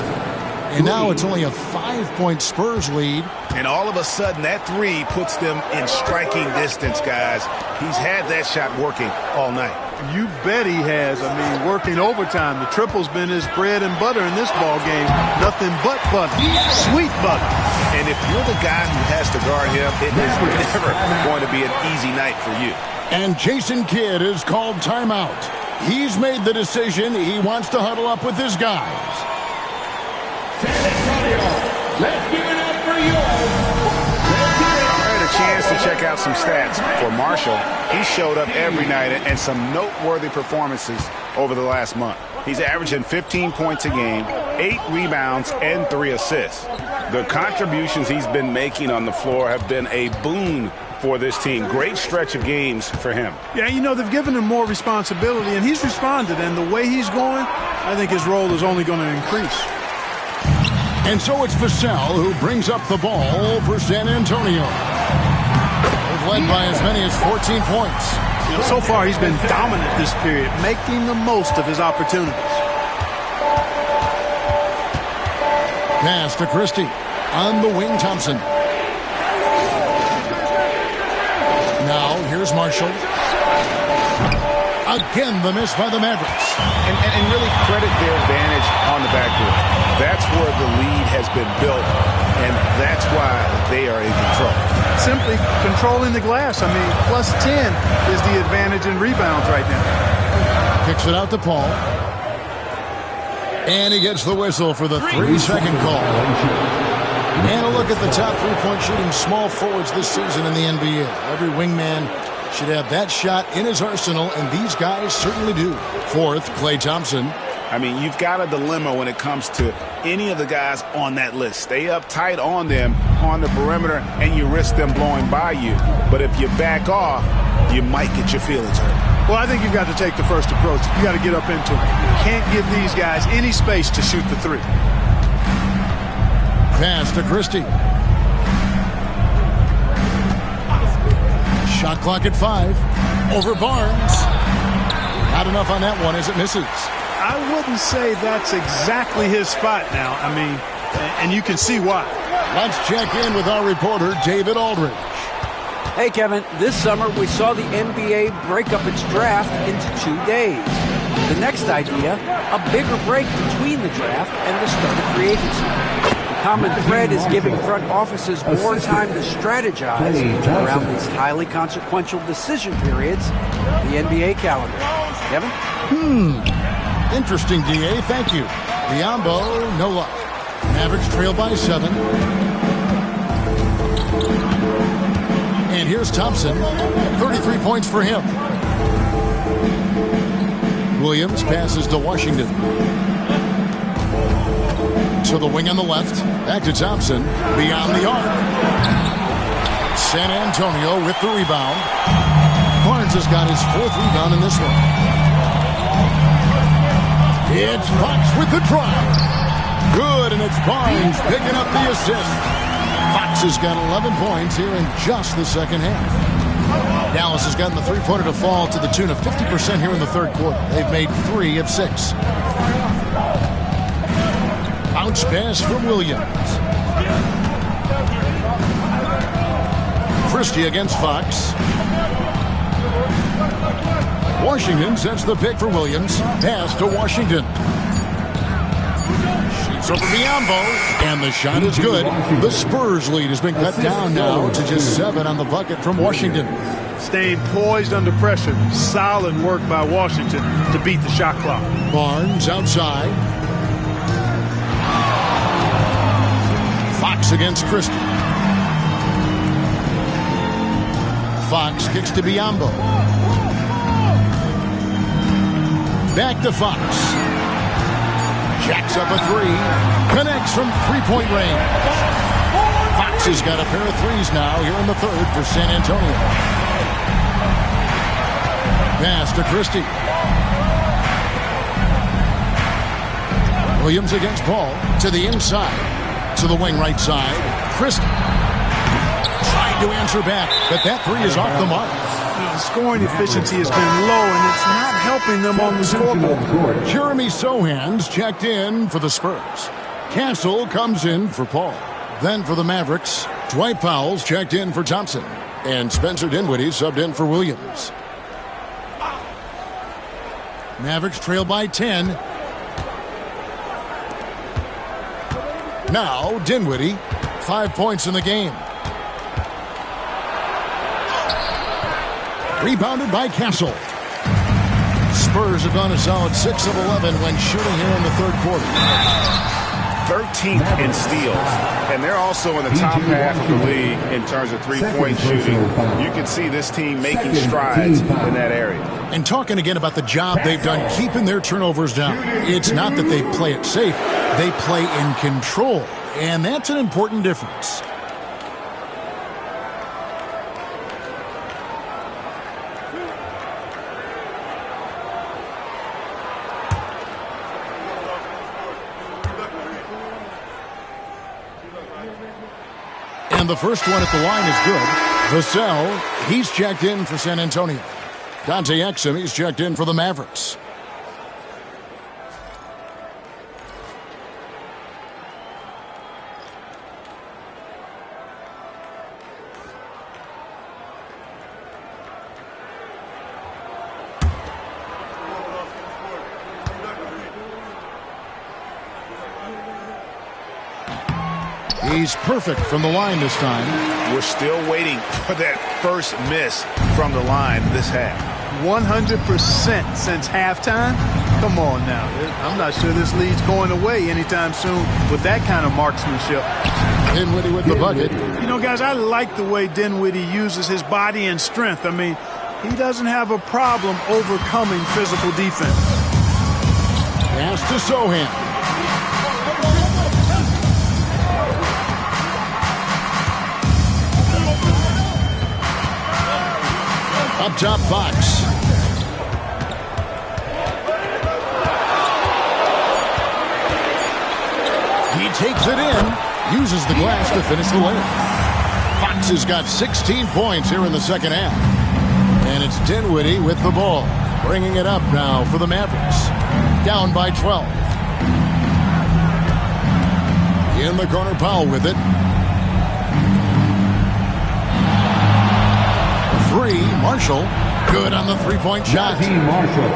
And now it's only a 5-point Spurs lead. And all of a sudden, that three puts them in striking distance, guys. He's had that shot working all night. You bet he has. I mean, working overtime. The triple's been his bread and butter in this ball game. Nothing but butter. Sweet butter. And if you're the guy who has to guard him, it is never going to be an easy night for you. And Jason Kidd is called timeout. He's made the decision. He wants to huddle up with his guys. Let's give it up for you. I had a chance to check out some stats for Marshall. He showed up every night and some noteworthy performances over the last month. He's averaging 15 points a game, 8 rebounds, and 3 assists. The contributions he's been making on the floor have been a boon for this team. Great stretch of games for him. Yeah, you know, they've given him more responsibility, and he's responded. And the way he's going, I think his role is only going to increase. And so it's Vassell who brings up the ball for San Antonio. They've led by as many as 14 points. You know, so far he's been dominant this period, making the most of his opportunities. Pass to Christie. On the wing, Thompson. Now, here's Marshall. Again, the miss by the Mavericks. And really credit their advantage on the backboard. That's where the lead has been built, and that's why they are in control. Simply controlling the glass. I mean, plus 10 is the advantage in rebounds right now. Kicks it out to Paul. And he gets the whistle for the 3-second call. And a look at the top three-point shooting small forwards this season in the NBA. Every wingman should have that shot in his arsenal, and these guys certainly do. Fourth, Klay Thompson. I mean, you've got a dilemma when it comes to any of the guys on that list. Stay up tight on them on the perimeter, and you risk them blowing by you. But if you back off, you might get your feelings hurt. Well, I think you've got to take the first approach. You got to get up into it. You can't give these guys any space to shoot the three. Pass to Christie. Shot clock at 5. Over Barnes. Not enough on that one as it misses. I wouldn't say that's exactly his spot now. I mean, and you can see why. Let's check in with our reporter, David Aldridge. Hey, Kevin, this summer we saw the NBA break up its draft into 2 days. The next idea, a bigger break between the draft and the start of free agency. The common thread is giving front offices more time to strategize around these highly consequential decision periods, the NBA calendar. Kevin? Interesting, DA. Thank you. Biombo, no luck. Mavericks trail by 7. And here's Thompson. 33 points for him. Williams passes to Washington. To the wing on the left. Back to Thompson. Beyond the arc. San Antonio with the rebound. Barnes has got his 4th rebound in this one. It's Fox with the try. Good, and it's Barnes picking up the assist. Fox has got 11 points here in just the second half. Dallas has gotten the three-pointer to fall to the tune of 50% here in the third quarter. They've made 3 of 6. Bounce pass from Williams. Christie against Fox. Washington sets the pick for Williams. Pass to Washington. Shoots over Biombo, and the shot is good. The Spurs lead has been cut down now to just 7 on the bucket from Washington. staying poised under pressure. Solid work by Washington to beat the shot clock. Barnes outside. Fox against Christie. Fox kicks to Biyombo. Back to Fox. Jacks up a three. Connects from three-point range. Fox has got a pair of threes now here in the third for San Antonio. Pass to Christie. Williams against Paul. To the inside. To the wing right side. Christie. Trying to answer back, but that three is off the mark. The scoring efficiency has been low, and it's not helping them on the scoreboard. Jeremy Sohan's checked in for the Spurs. Castle comes in for Paul. Then for the Mavericks, Dwight Powell's checked in for Thompson. And Spencer Dinwiddie subbed in for Williams. Mavericks trail by 10. Now Dinwiddie, 5 points in the game. Rebounded by Castle. Spurs have gone a solid 6 of 11 when shooting here in the third quarter. 13th in steals, and they're also in the top half of the league in terms of three-point shooting. You can see this team making strides in that area. And talking again about the job they've done keeping their turnovers down. It's not that they play it safe, they play in control, and that's an important difference. And the first one at the line is good. Vassell, he's checked in for San Antonio. Dante Exum, he's checked in for the Mavericks. He's perfect from the line this time. We're still waiting for that first miss from the line this half. 100% since halftime? Come on now. I'm not sure this lead's going away anytime soon with that kind of marksmanship. Dinwiddie with the bucket. You know, guys, I like the way Dinwiddie uses his body and strength. I mean, he doesn't have a problem overcoming physical defense. Pass to Sohan. Up top, Fox. He takes it in, uses the glass to finish the layup. Fox has got 16 points here in the second half. And it's Dinwiddie with the ball, bringing it up now for the Mavericks. Down by 12. In the corner, Powell with it. Three, Marshall, good on the three-point shot.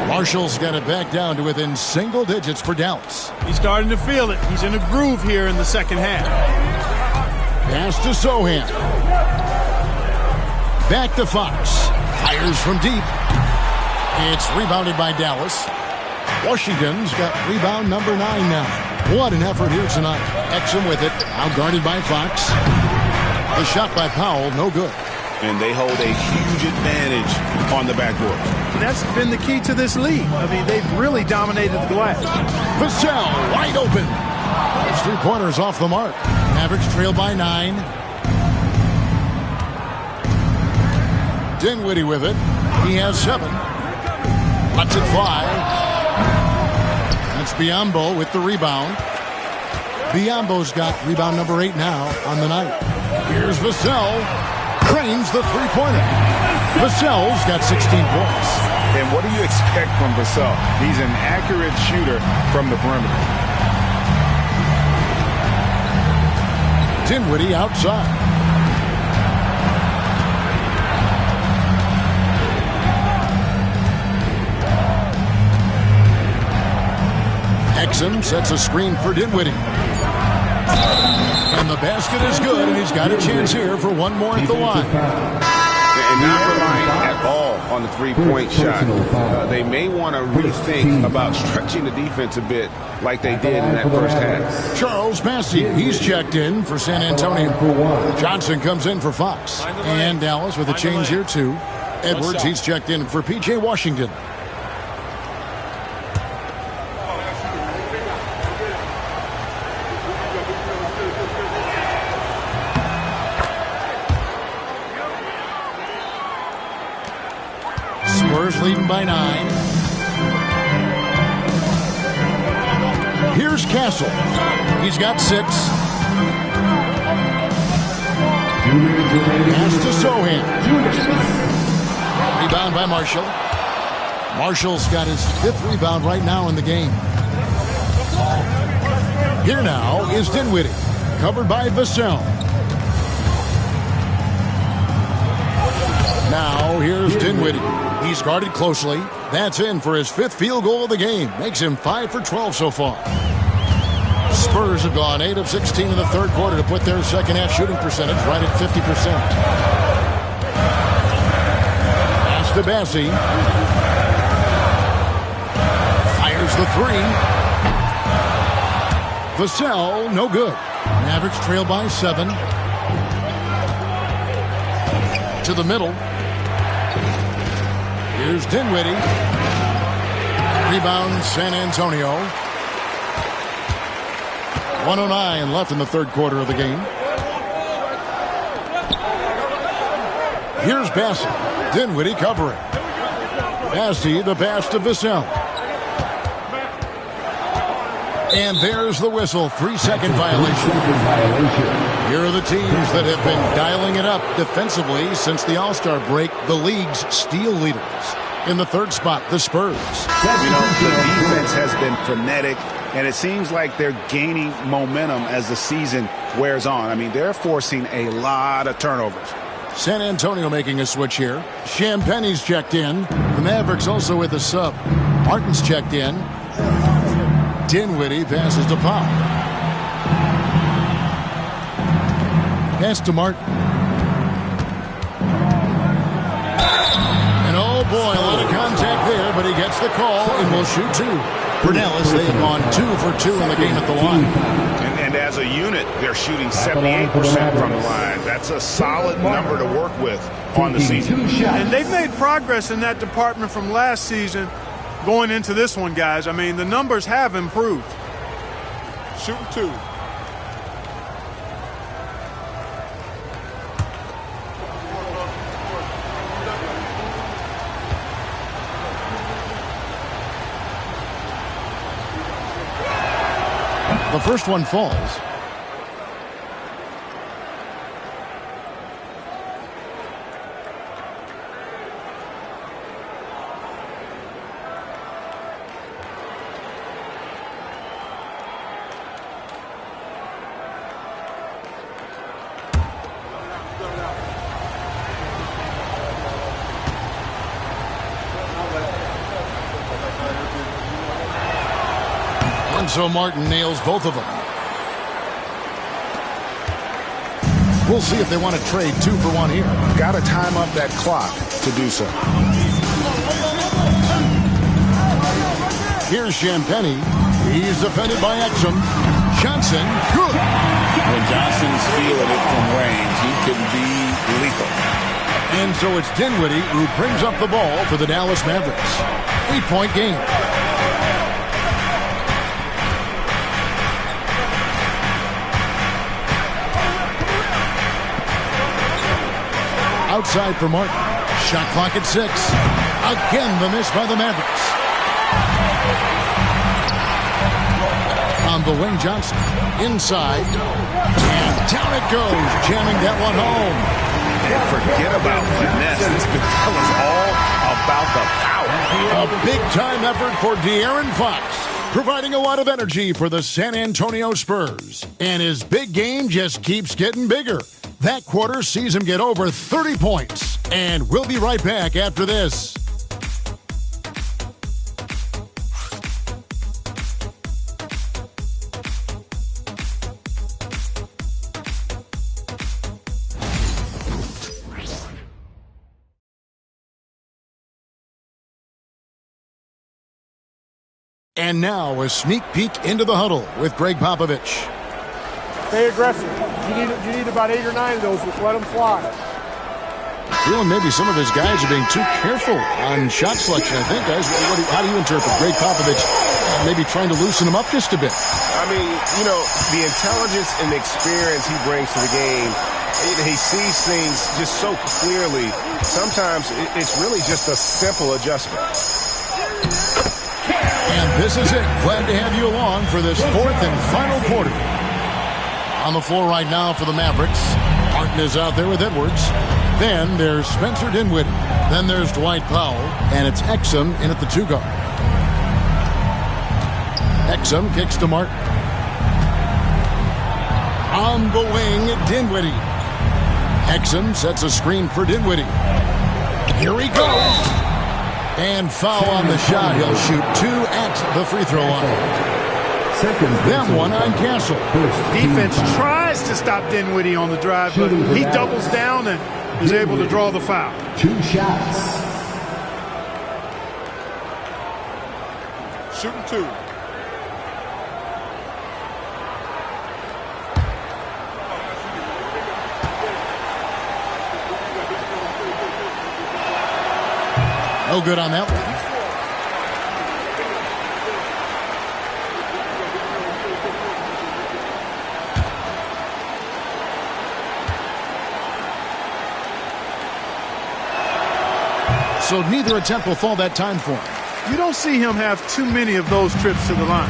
Marshall's got it back down to within single digits for Dallas. He's starting to feel it. He's in a groove here in the second half. Pass to Sohan. Back to Fox. Fires from deep. It's rebounded by Dallas. Washington's got rebound number 9 now. What an effort here tonight. Exum with it, outguarded by Fox. The shot by Powell, no good. And they hold a huge advantage on the backboard. That's been the key to this league. I mean, they've really dominated the glass. Vassell, wide open. His three-pointers off the mark. Mavericks trail by 9. Dinwiddie with it. He has 7. Lets it fly. That's Biyombo with the rebound. Biyombo's got rebound number 8 now on the night. Here's Vassell. Cranes the three-pointer. Vassell's got 16 points. And what do you expect from Vassell? He's an accurate shooter from the perimeter. Dinwiddie outside. Exum sets a screen for Dinwiddie. And the basket is good, and he's got a chance here for one more at the line. And not relying on the three-point shot. They may want to rethink about stretching the defense a bit like they did in that first half. Charles Massey, he's checked in for San Antonio. Johnson comes in for Fox. And Dallas with a change here, too. Edwards, he's checked in for P.J. Washington. Spurs leading by 9. Here's Castle. He's got 6. Pass to Sohan. Rebound by Marshall. Marshall's got his 5th rebound right now in the game. Here now is Dinwiddie. Covered by Vassell. Now here's Dinwiddie. He's guarded closely. That's in for his 5th field goal of the game. Makes him 5 for 12 so far. Spurs have gone 8 of 16 in the third quarter to put their second half shooting percentage right at 50%. Pass to Bassey. Fires the 3. Vassell, no good. Mavericks trail by 7. To the middle. Here's Dinwiddie. Rebound San Antonio. 1:09 left in the third quarter of the game. Here's Bassey. Dinwiddie covering. Bassey, the pass to Vassell. And there's the whistle. 3-second violation. Here are the teams that have been dialing it up defensively since the All-Star break. The league's steal leaders. In the third spot, the Spurs. You know, the defense has been frenetic, and it seems like they're gaining momentum as the season wears on. I mean, they're forcing a lot of turnovers. San Antonio making a switch here. Champagne's checked in. The Mavericks also with a sub. Martin's checked in. Dinwiddie passes to Pop. Pass to Martin. And oh boy, a lot of contact there, but he gets the call and will shoot 2. For Dallas, they have gone 2 for 2 in the game at the line. And as a unit, they're shooting 78% from the line. That's a solid number to work with on the season. And they've made progress in that department from last season going into this one, guys. I mean, the numbers have improved. Shooting 2. The first one falls. So Martin nails both of them. We'll see if they want to trade 2 for 1 here. Got to time up that clock to do so. Here's Champagnie. He's defended by Exum. Johnson, good. When Johnson's feeling it from range, he can be lethal. And so it's Dinwiddie who brings up the ball for the Dallas Mavericks. 8-point game. Outside for Martin. Shot clock at 6. Again, the miss by the Mavericks. On the wing, Johnson. Inside. And down it goes. Jamming that one home. And forget about finesse. This becomes all about the power. A big-time effort for De'Aaron Fox, providing a lot of energy for the San Antonio Spurs. And his big game just keeps getting bigger. That quarter sees him get over 30 points. And we'll be right back after this. And now a sneak peek into the huddle with Greg Popovich. Stay aggressive. You need about 8 or 9 of those. Just let them fly. Feeling maybe some of his guys are being too careful on shot selection, I think, guys. How do you interpret Greg Popovich maybe trying to loosen them up just a bit? I mean, you know, the intelligence and the experience he brings to the game, he sees things just so clearly. Sometimes it's really just a simple adjustment. And this is it. Glad to have you along for this fourth and final quarter. On the floor right now for the Mavericks, Martin is out there with Edwards. Then there's Spencer Dinwiddie. Then there's Dwight Powell. And it's Exum in at the 2 guard. Exum kicks to Martin. On the wing, Dinwiddie. Exum sets a screen for Dinwiddie. Here he goes. And foul on the shot. He'll shoot 2 at the free throw line. Then one on Castle. Defense tries to stop Dinwiddie on the drive, but he doubles down and is able to draw the foul. 2 shots. Shooting 2. No good on that one. So neither attempt will fall that time for him. You don't see him have too many of those trips to the line.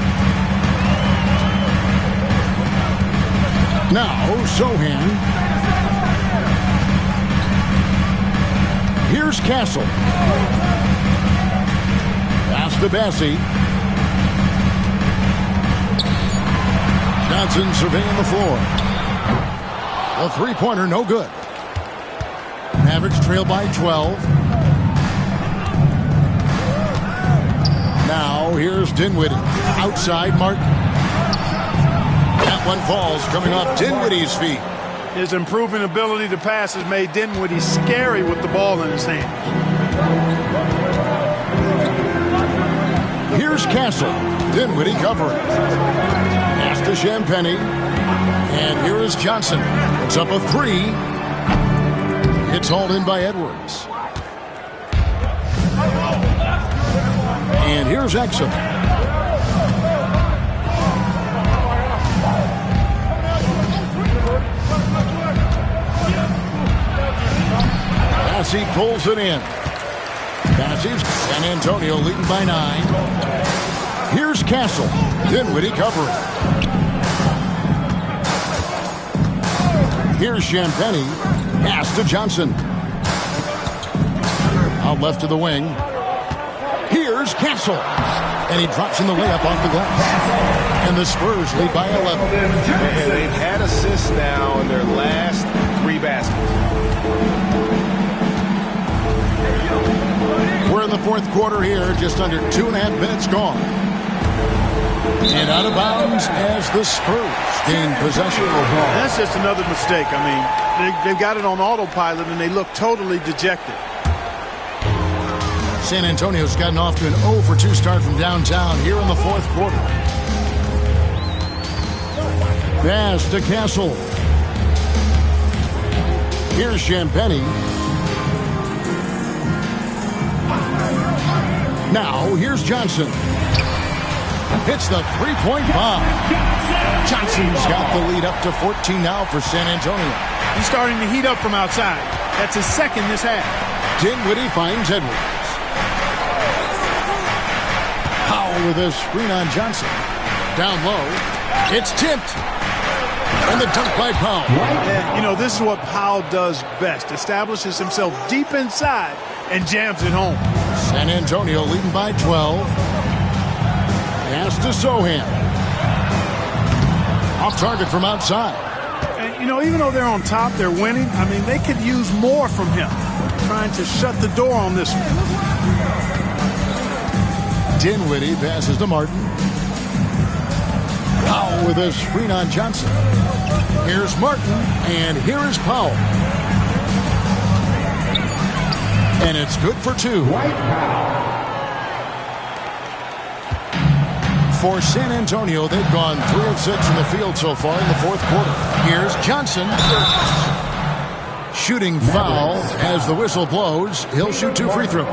Now, Sohan. Here's Castle. Pass to Bassie. Johnson surveying the floor. A three-pointer, no good. Mavericks trail by 12. Now, here's Dinwiddie. Outside, Martin. That one falls coming off Dinwiddie's feet. His improving ability to pass has made Dinwiddie scary with the ball in his hand. Here's Castle. Dinwiddie covering. Pass to Champagny. And here is Johnson. It's up a 3. It's hauled in by Edwards. And here's Exum. Bassie pulls it in. Bassie's San Antonio leading by 9. Here's Castle. Dinwiddie covering. Here's Champagny. Pass to Johnson. Out left to the wing. Here's Castle. And he drops in the layup off the glass. And the Spurs lead by 11. And they've had assists now in their last 3 baskets. We're in the fourth quarter here. Just under 2.5 minutes gone. And out of bounds as the Spurs gain possession. That's just another mistake. I mean, they've got it on autopilot, and they look totally dejected. San Antonio's gotten off to an 0 for 2 start from downtown here in the fourth quarter. Pass to Castle. Here's Champagny. Now, here's Johnson. Hits the three-point bomb. Johnson's got the lead up to 14 now for San Antonio. He's starting to heat up from outside. That's his second this half. Dinwiddie finds Edwards. Powell with a screen on Johnson. Down low. It's tipped. And the dunk by Powell. Yeah, you know, this is what Powell does best. Establishes himself deep inside and jams it home. San Antonio leading by 12. Pass to Sohan. Off target from outside. And, you know, even though they're on top, they're winning. I mean, they could use more from him. Trying to shut the door on this one. Dinwiddie passes to Martin. Powell with a screen on Johnson. Here's Martin, and here is Powell. And it's good for 2. For San Antonio, they've gone 3 of 6 in the field so far in the fourth quarter. Here's Johnson. Shooting foul as the whistle blows. He'll shoot 2 free throws.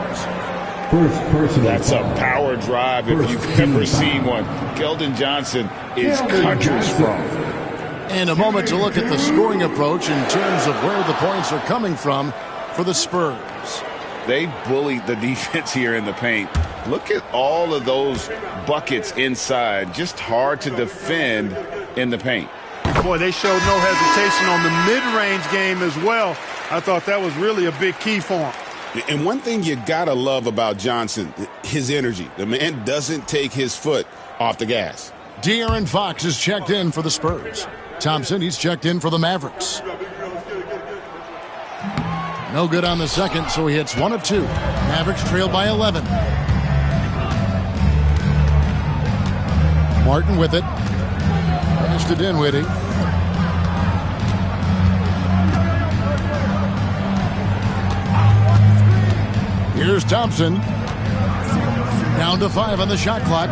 That's a power drive if you've ever seen one. Keldon Johnson is country strong. And a moment to look at the scoring approach in terms of where the points are coming from for the Spurs. They bullied the defense here in the paint. Look at all of those buckets inside. Just hard to defend in the paint. Boy, they showed no hesitation on the mid-range game as well. I thought that was really a big key for him. And one thing you got to love about Johnson, his energy. The man doesn't take his foot off the gas. De'Aaron Fox is checked in for the Spurs. Thompson, he's checked in for the Mavericks. No good on the second, so he hits 1 of 2. Mavericks trail by 11. Martin with it. Pass to Dinwiddie. Here's Thompson. Down to 5 on the shot clock.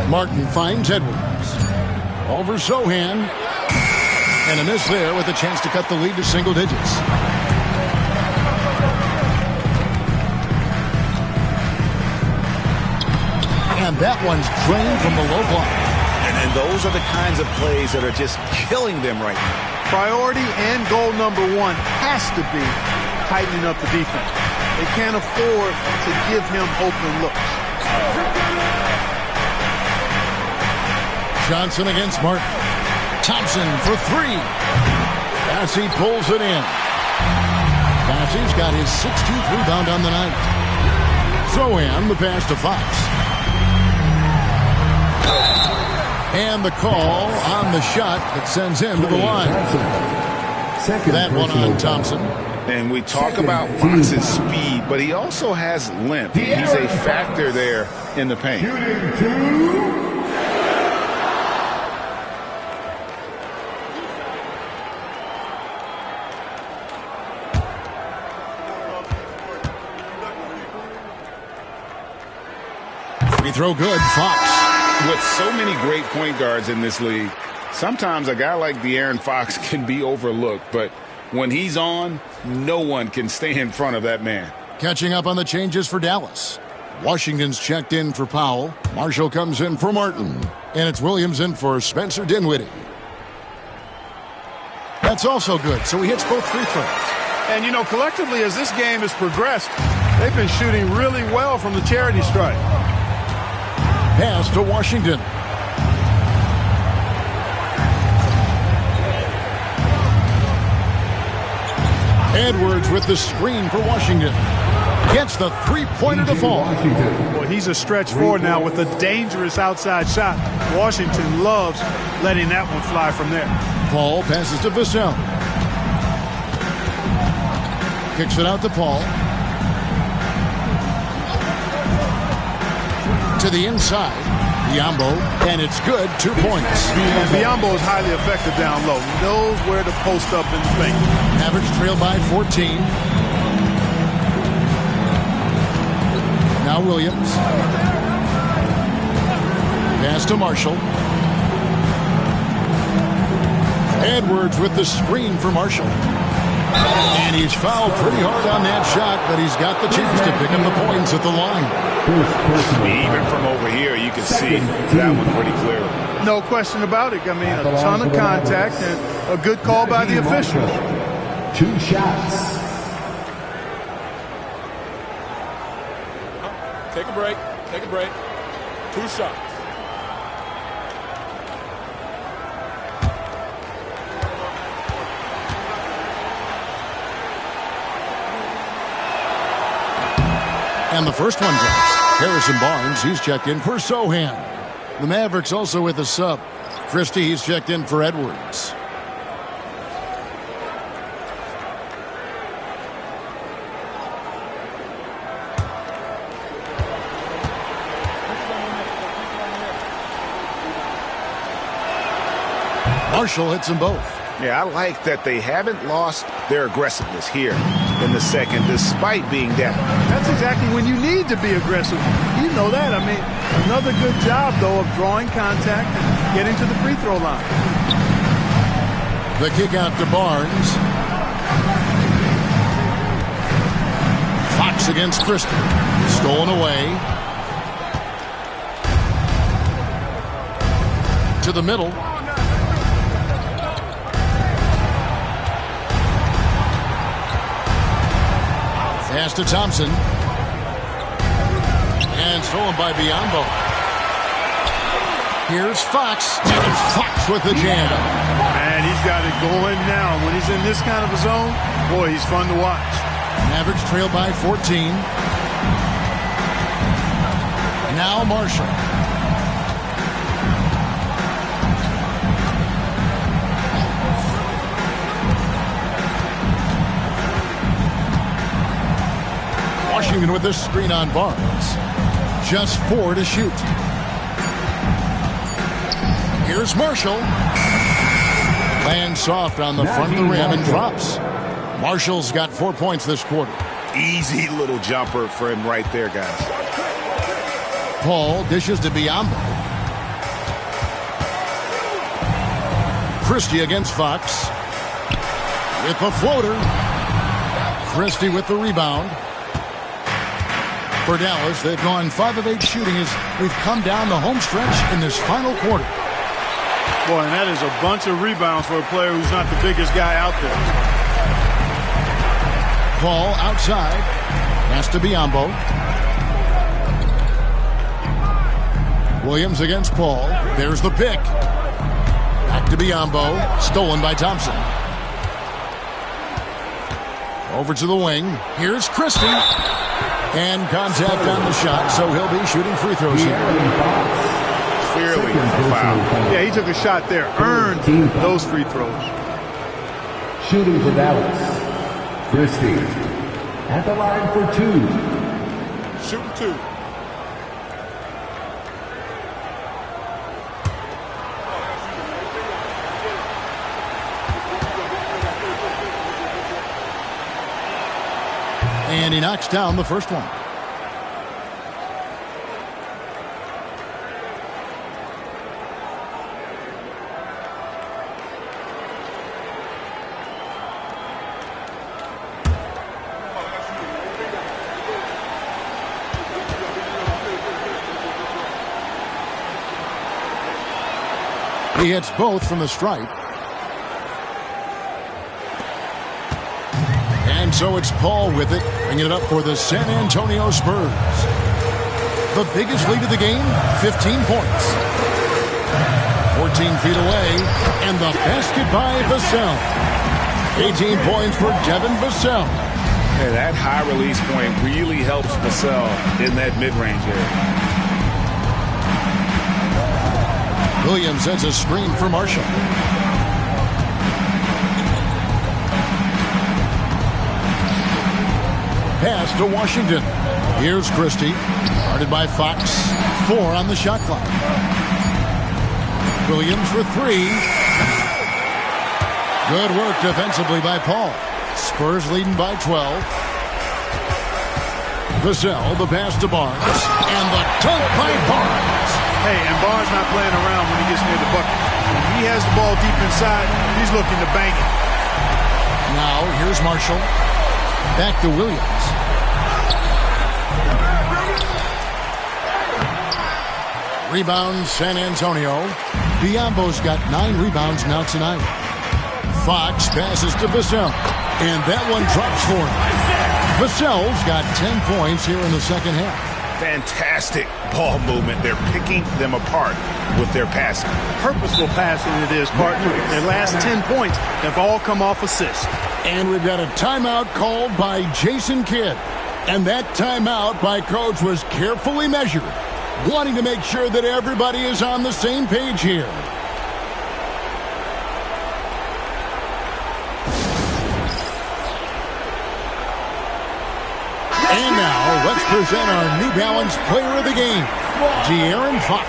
Martin finds Edwards. Over Sohan. And a miss there with a chance to cut the lead to single digits. And that one's drained from the low block. And those are the kinds of plays that are just killing them right now. Priority and goal number 1 has to be tightening up the defense. They can't afford to give him open looks. Johnson against Martin. Thompson for 3. Bassey pulls it in. Bassey's got his 16th rebound on the night. Sohan the pass to Fox. And the call on the shot that sends him to the line. That one on Thompson. And we talk about Fox's speed, but he also has length. He's a factor there in the paint. Free throw good, Fox. With so many great point guards in this league, sometimes a guy like De'Aaron Fox can be overlooked, but when he's on, no one can stay in front of that man. Catching up on the changes for Dallas. Washington's checked in for Powell. Marshall comes in for Martin. And it's Williams in for Spencer Dinwiddie. That's also good, so he hits both free throws. And, you know, collectively, as this game has progressed, they've been shooting really well from the charity stripe. Pass to Washington. Edwards with the screen for Washington. Gets the three-pointer to fall. Boy, he's a stretch forward now with a dangerous outside shot. Washington loves letting that one fly from there. Paul passes to Vassell. Kicks it out to Paul. To the inside. Biyombo, and it's good. 2 points. Biyombo is highly effective down low. Knows where to post up in the paint. Mavericks trail by 14. Now Williams. Pass to Marshall. Edwards with the screen for Marshall. And he's fouled pretty hard on that shot, but he's got the chance to pick up the points at the line. Even from over here, you can see that one pretty clearly. No question about it. I mean, a ton of contact and a good call by the official. 2 shots. Take a break. Take a break. 2 shots. And the first one drops. Harrison Barnes, he's checked in for Sohan. The Mavericks also with a sub. Christie, he's checked in for Edwards. Marshall hits them both. Yeah, I like that they haven't lost their aggressiveness here in in the second despite being down. That's exactly when you need to be aggressive. You know that. I mean, another good job, though, of drawing contact and getting to the free throw line. The kick out to Barnes. Fox against Christie. Stolen away. To the middle. Pass to Thompson. And stolen by Biyombo. Here's Fox. And it's Fox with the jam. And he's got it going now. When he's in this kind of a zone, boy, he's fun to watch. Mavericks trail by 14. Now Marshall. Washington with this screen on Barnes. Just 4 to shoot. Here's Marshall. Lands soft on the front of the rim and drops. Marshall's got 4 points this quarter. Easy little jumper for him right there, guys. Paul dishes to Biyombo. Christie against Fox. With the floater. Christie with the rebound. For Dallas, they've gone 5 of 8 shooting as we've come down the home stretch in this final quarter. Boy, and that is a bunch of rebounds for a player who's not the biggest guy out there. Paul outside. Pass to Biyombo. Williams against Paul. There's the pick. Back to Biyombo. Stolen by Thompson. Over to the wing. Here's Christie. And contact on the shot, so he'll be shooting free throws here. Clearly a foul. Yeah, he took a shot there. Earned those free throws. Shooting for Dallas. Christie at the line for 2. Shooting 2. And he knocks down the first one. He hits both from the stripe. And so it's Paul with it, bringing it up for the San Antonio Spurs. The biggest lead of the game, 15 points. 14 feet away, and the basket by Vassell. 18 points for Devin Vassell. Yeah, that high release point really helps Vassell in that mid-range area. Williams sets a screen for Marshall. Pass to Washington. Here's Christie. Guarded by Fox. 4 on the shot clock. Williams for 3. Good work defensively by Paul. Spurs leading by 12. Vassell, the pass to Barnes. And the dunk by Barnes. Hey, and Barnes not playing around when he gets near the bucket. When he has the ball deep inside, he's looking to bank it. Now, here's Marshall. Back to Williams. Rebound, San Antonio. Biyombo's got 9 rebounds now tonight. Fox passes to Vassell. And that one drops for him. Vassell's got 10 points here in the second half. Fantastic ball movement. They're picking them apart with their passing. Purposeful passing it is, partner. Their last 10 points have all come off assists. And we've got a timeout called by Jason Kidd. And that timeout by Coach was carefully measured, wanting to make sure that everybody is on the same page here. And now, let's present our New Balance Player of the Game, De'Aaron Fox.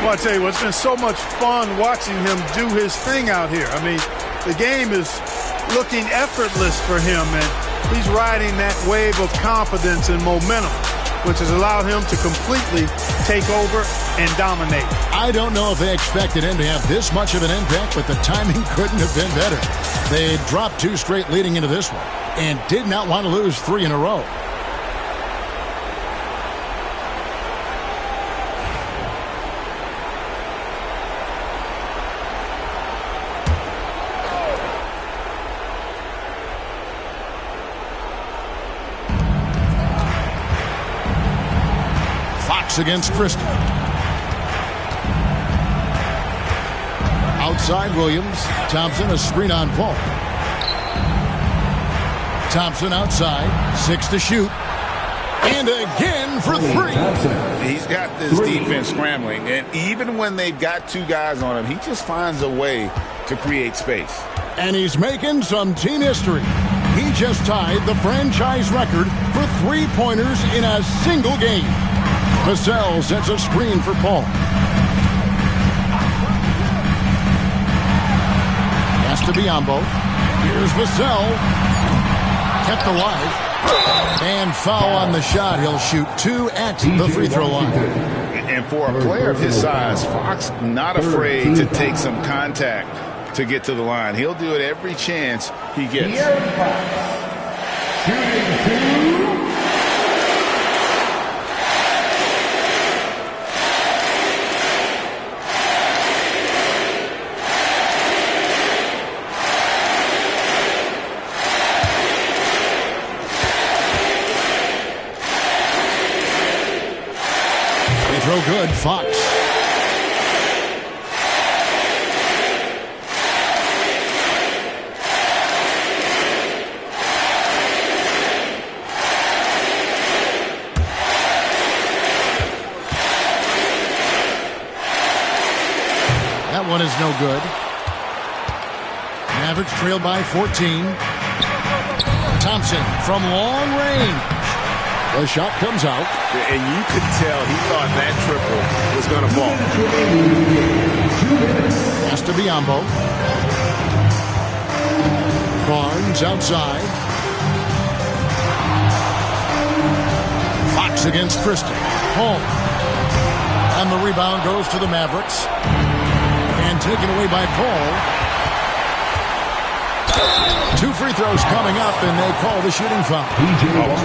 Well, I tell you what, it's been so much fun watching him do his thing out here. I mean, the game is looking effortless for him, and he's riding that wave of confidence and momentum, which has allowed him to completely take over and dominate. I don't know if they expected him to have this much of an impact, but the timing couldn't have been better. They dropped 2 straight leading into this one and did not want to lose 3 in a row. Against Christie. Outside Williams. Thompson, a screen on Paul. Thompson outside. 6 to shoot. And again for 3. He's got this defense scrambling, and even when they've got 2 guys on him, he just finds a way to create space. And he's making some team history. He just tied the franchise record for 3-pointers in a single game. Vassell sets a screen for Paul. Has to be Biombo. Here's Vassell. Kept alive. And foul on the shot. He'll shoot 2 at the free throw line. And for a player of his size, Fox not afraid to take some contact to get to the line. He'll do it every chance he gets. Shooting 2. Throw good, Fox. That one is no good. Mavericks trailed by 14. Thompson from long range. The shot comes out. And you could tell he thought that triple was going to fall. Has to be Biombo. Barnes outside. Fox against Christie. Home. And the rebound goes to the Mavericks. And taken away by Paul. 2 free throws coming up, and they call the shooting foul.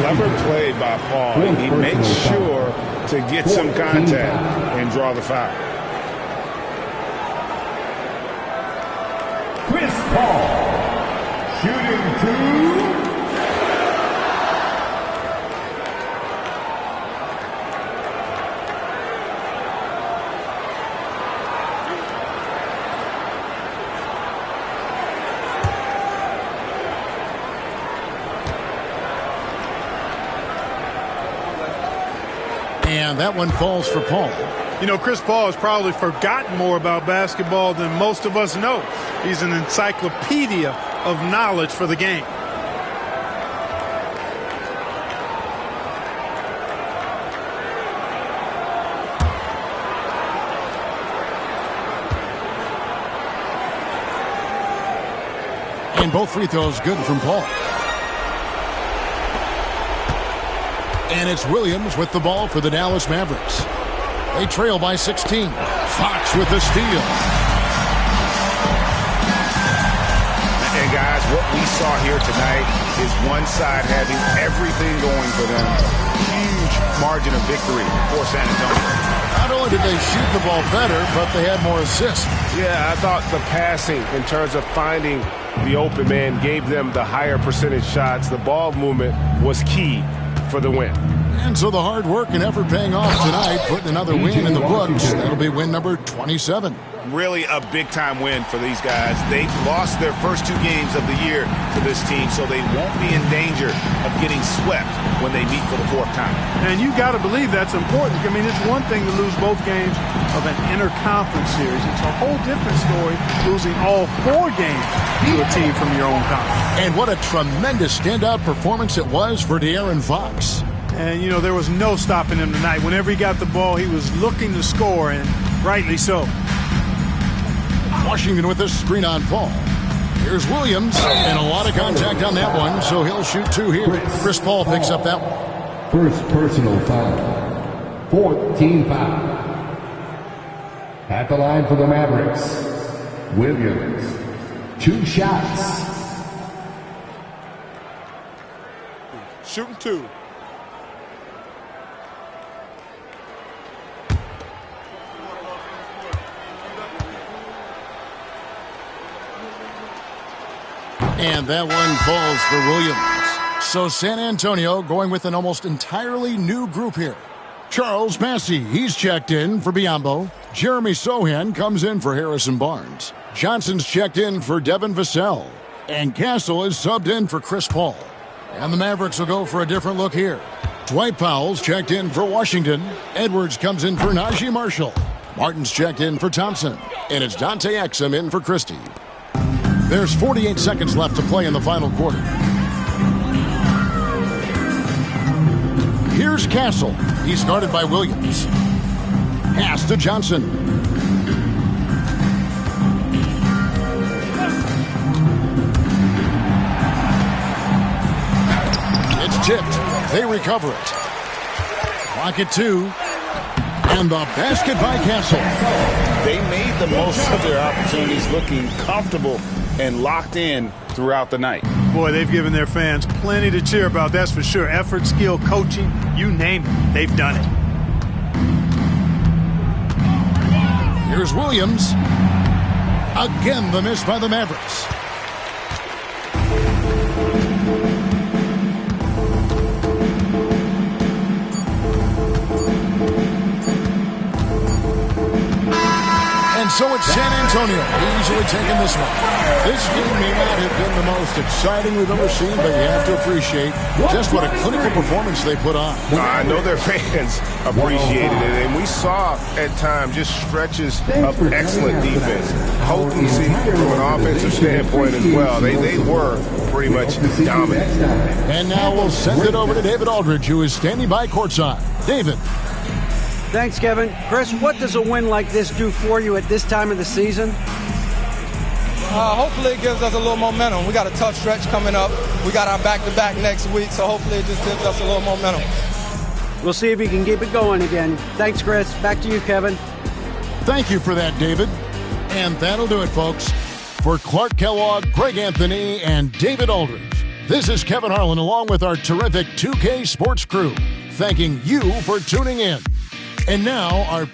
Clever play by Paul. He makes sure to get some contact and draw the foul. Chris Paul, shooting 2. And that one falls for Paul. You know, Chris Paul has probably forgotten more about basketball than most of us know. He's an encyclopedia of knowledge for the game. And both free throws good from Paul. And it's Williams with the ball for the Dallas Mavericks. They trail by 16. Fox with the steal. And guys, what we saw here tonight is one side having everything going for them. Huge margin of victory for San Antonio. Not only did they shoot the ball better, but they had more assists. Yeah, I thought the passing in terms of finding the open man gave them the higher percentage shots. The ball movement was key for the win. And so the hard work and effort paying off tonight, putting another win in the books. That'll be win number 27. Really a big-time win for these guys. They lost their first 2 games of the year to this team, so they won't be in danger of getting swept when they meet for the 4th time. And you got to believe that's important. I mean, it's one thing to lose both games of an interconference series. It's a whole different story losing all 4 games to a team from your own conference. And what a tremendous standout performance it was for De'Aaron Fox. And, you know, there was no stopping him tonight. Whenever he got the ball, he was looking to score, and rightly so. Washington with a screen on Paul. Here's Williams, and a lot of contact on that one, so he'll shoot 2 here. Chris Paul picks up that one. First personal foul. 4th team foul. At the line for the Mavericks, Williams. 2 shots. Shooting 2. And that one falls for Williams. So San Antonio going with an almost entirely new group here. Charles Massey, he's checked in for Biyombo. Jeremy Sohan comes in for Harrison Barnes. Johnson's checked in for Devin Vassell. And Castle is subbed in for Chris Paul. And the Mavericks will go for a different look here. Dwight Powell's checked in for Washington. Edwards comes in for Najee Marshall. Martin's checked in for Thompson. And it's Dante Exum in for Christie. There's 48 seconds left to play in the final quarter. Here's Castle. He's guarded by Williams. Pass to Johnson. It's tipped. They recover it. Clock at 2. And the basket by Castle. They made the most of their opportunities, looking comfortable and locked in throughout the night. Boy, they've given their fans plenty to cheer about, that's for sure. Effort, skill, coaching, you name it, they've done it. Here's Williams. Again, the miss by the Mavericks. And so it's San Antonio easily taking this one. This game may not have been the most exciting we've ever seen, but you have to appreciate just what a clinical performance they put on. I know their fans appreciated it, and we saw at times just stretches of excellent defense. Potency from an offensive standpoint as well. They were pretty much dominant. And now we'll send it over to David Aldridge, who is standing by courtside. David. Thanks, Kevin. Chris, what does a win like this do for you at this time of the season? Hopefully it gives us a little momentum. We got a tough stretch coming up. We got our back-to-back next week, so hopefully it just gives us a little momentum. We'll see if we can keep it going again. Thanks, Chris. Back to you, Kevin. Thank you for that, David. And that'll do it, folks. For Clark Kellogg, Greg Anthony, and David Aldridge, this is Kevin Harlan along with our terrific 2K Sports crew, thanking you for tuning in. And now our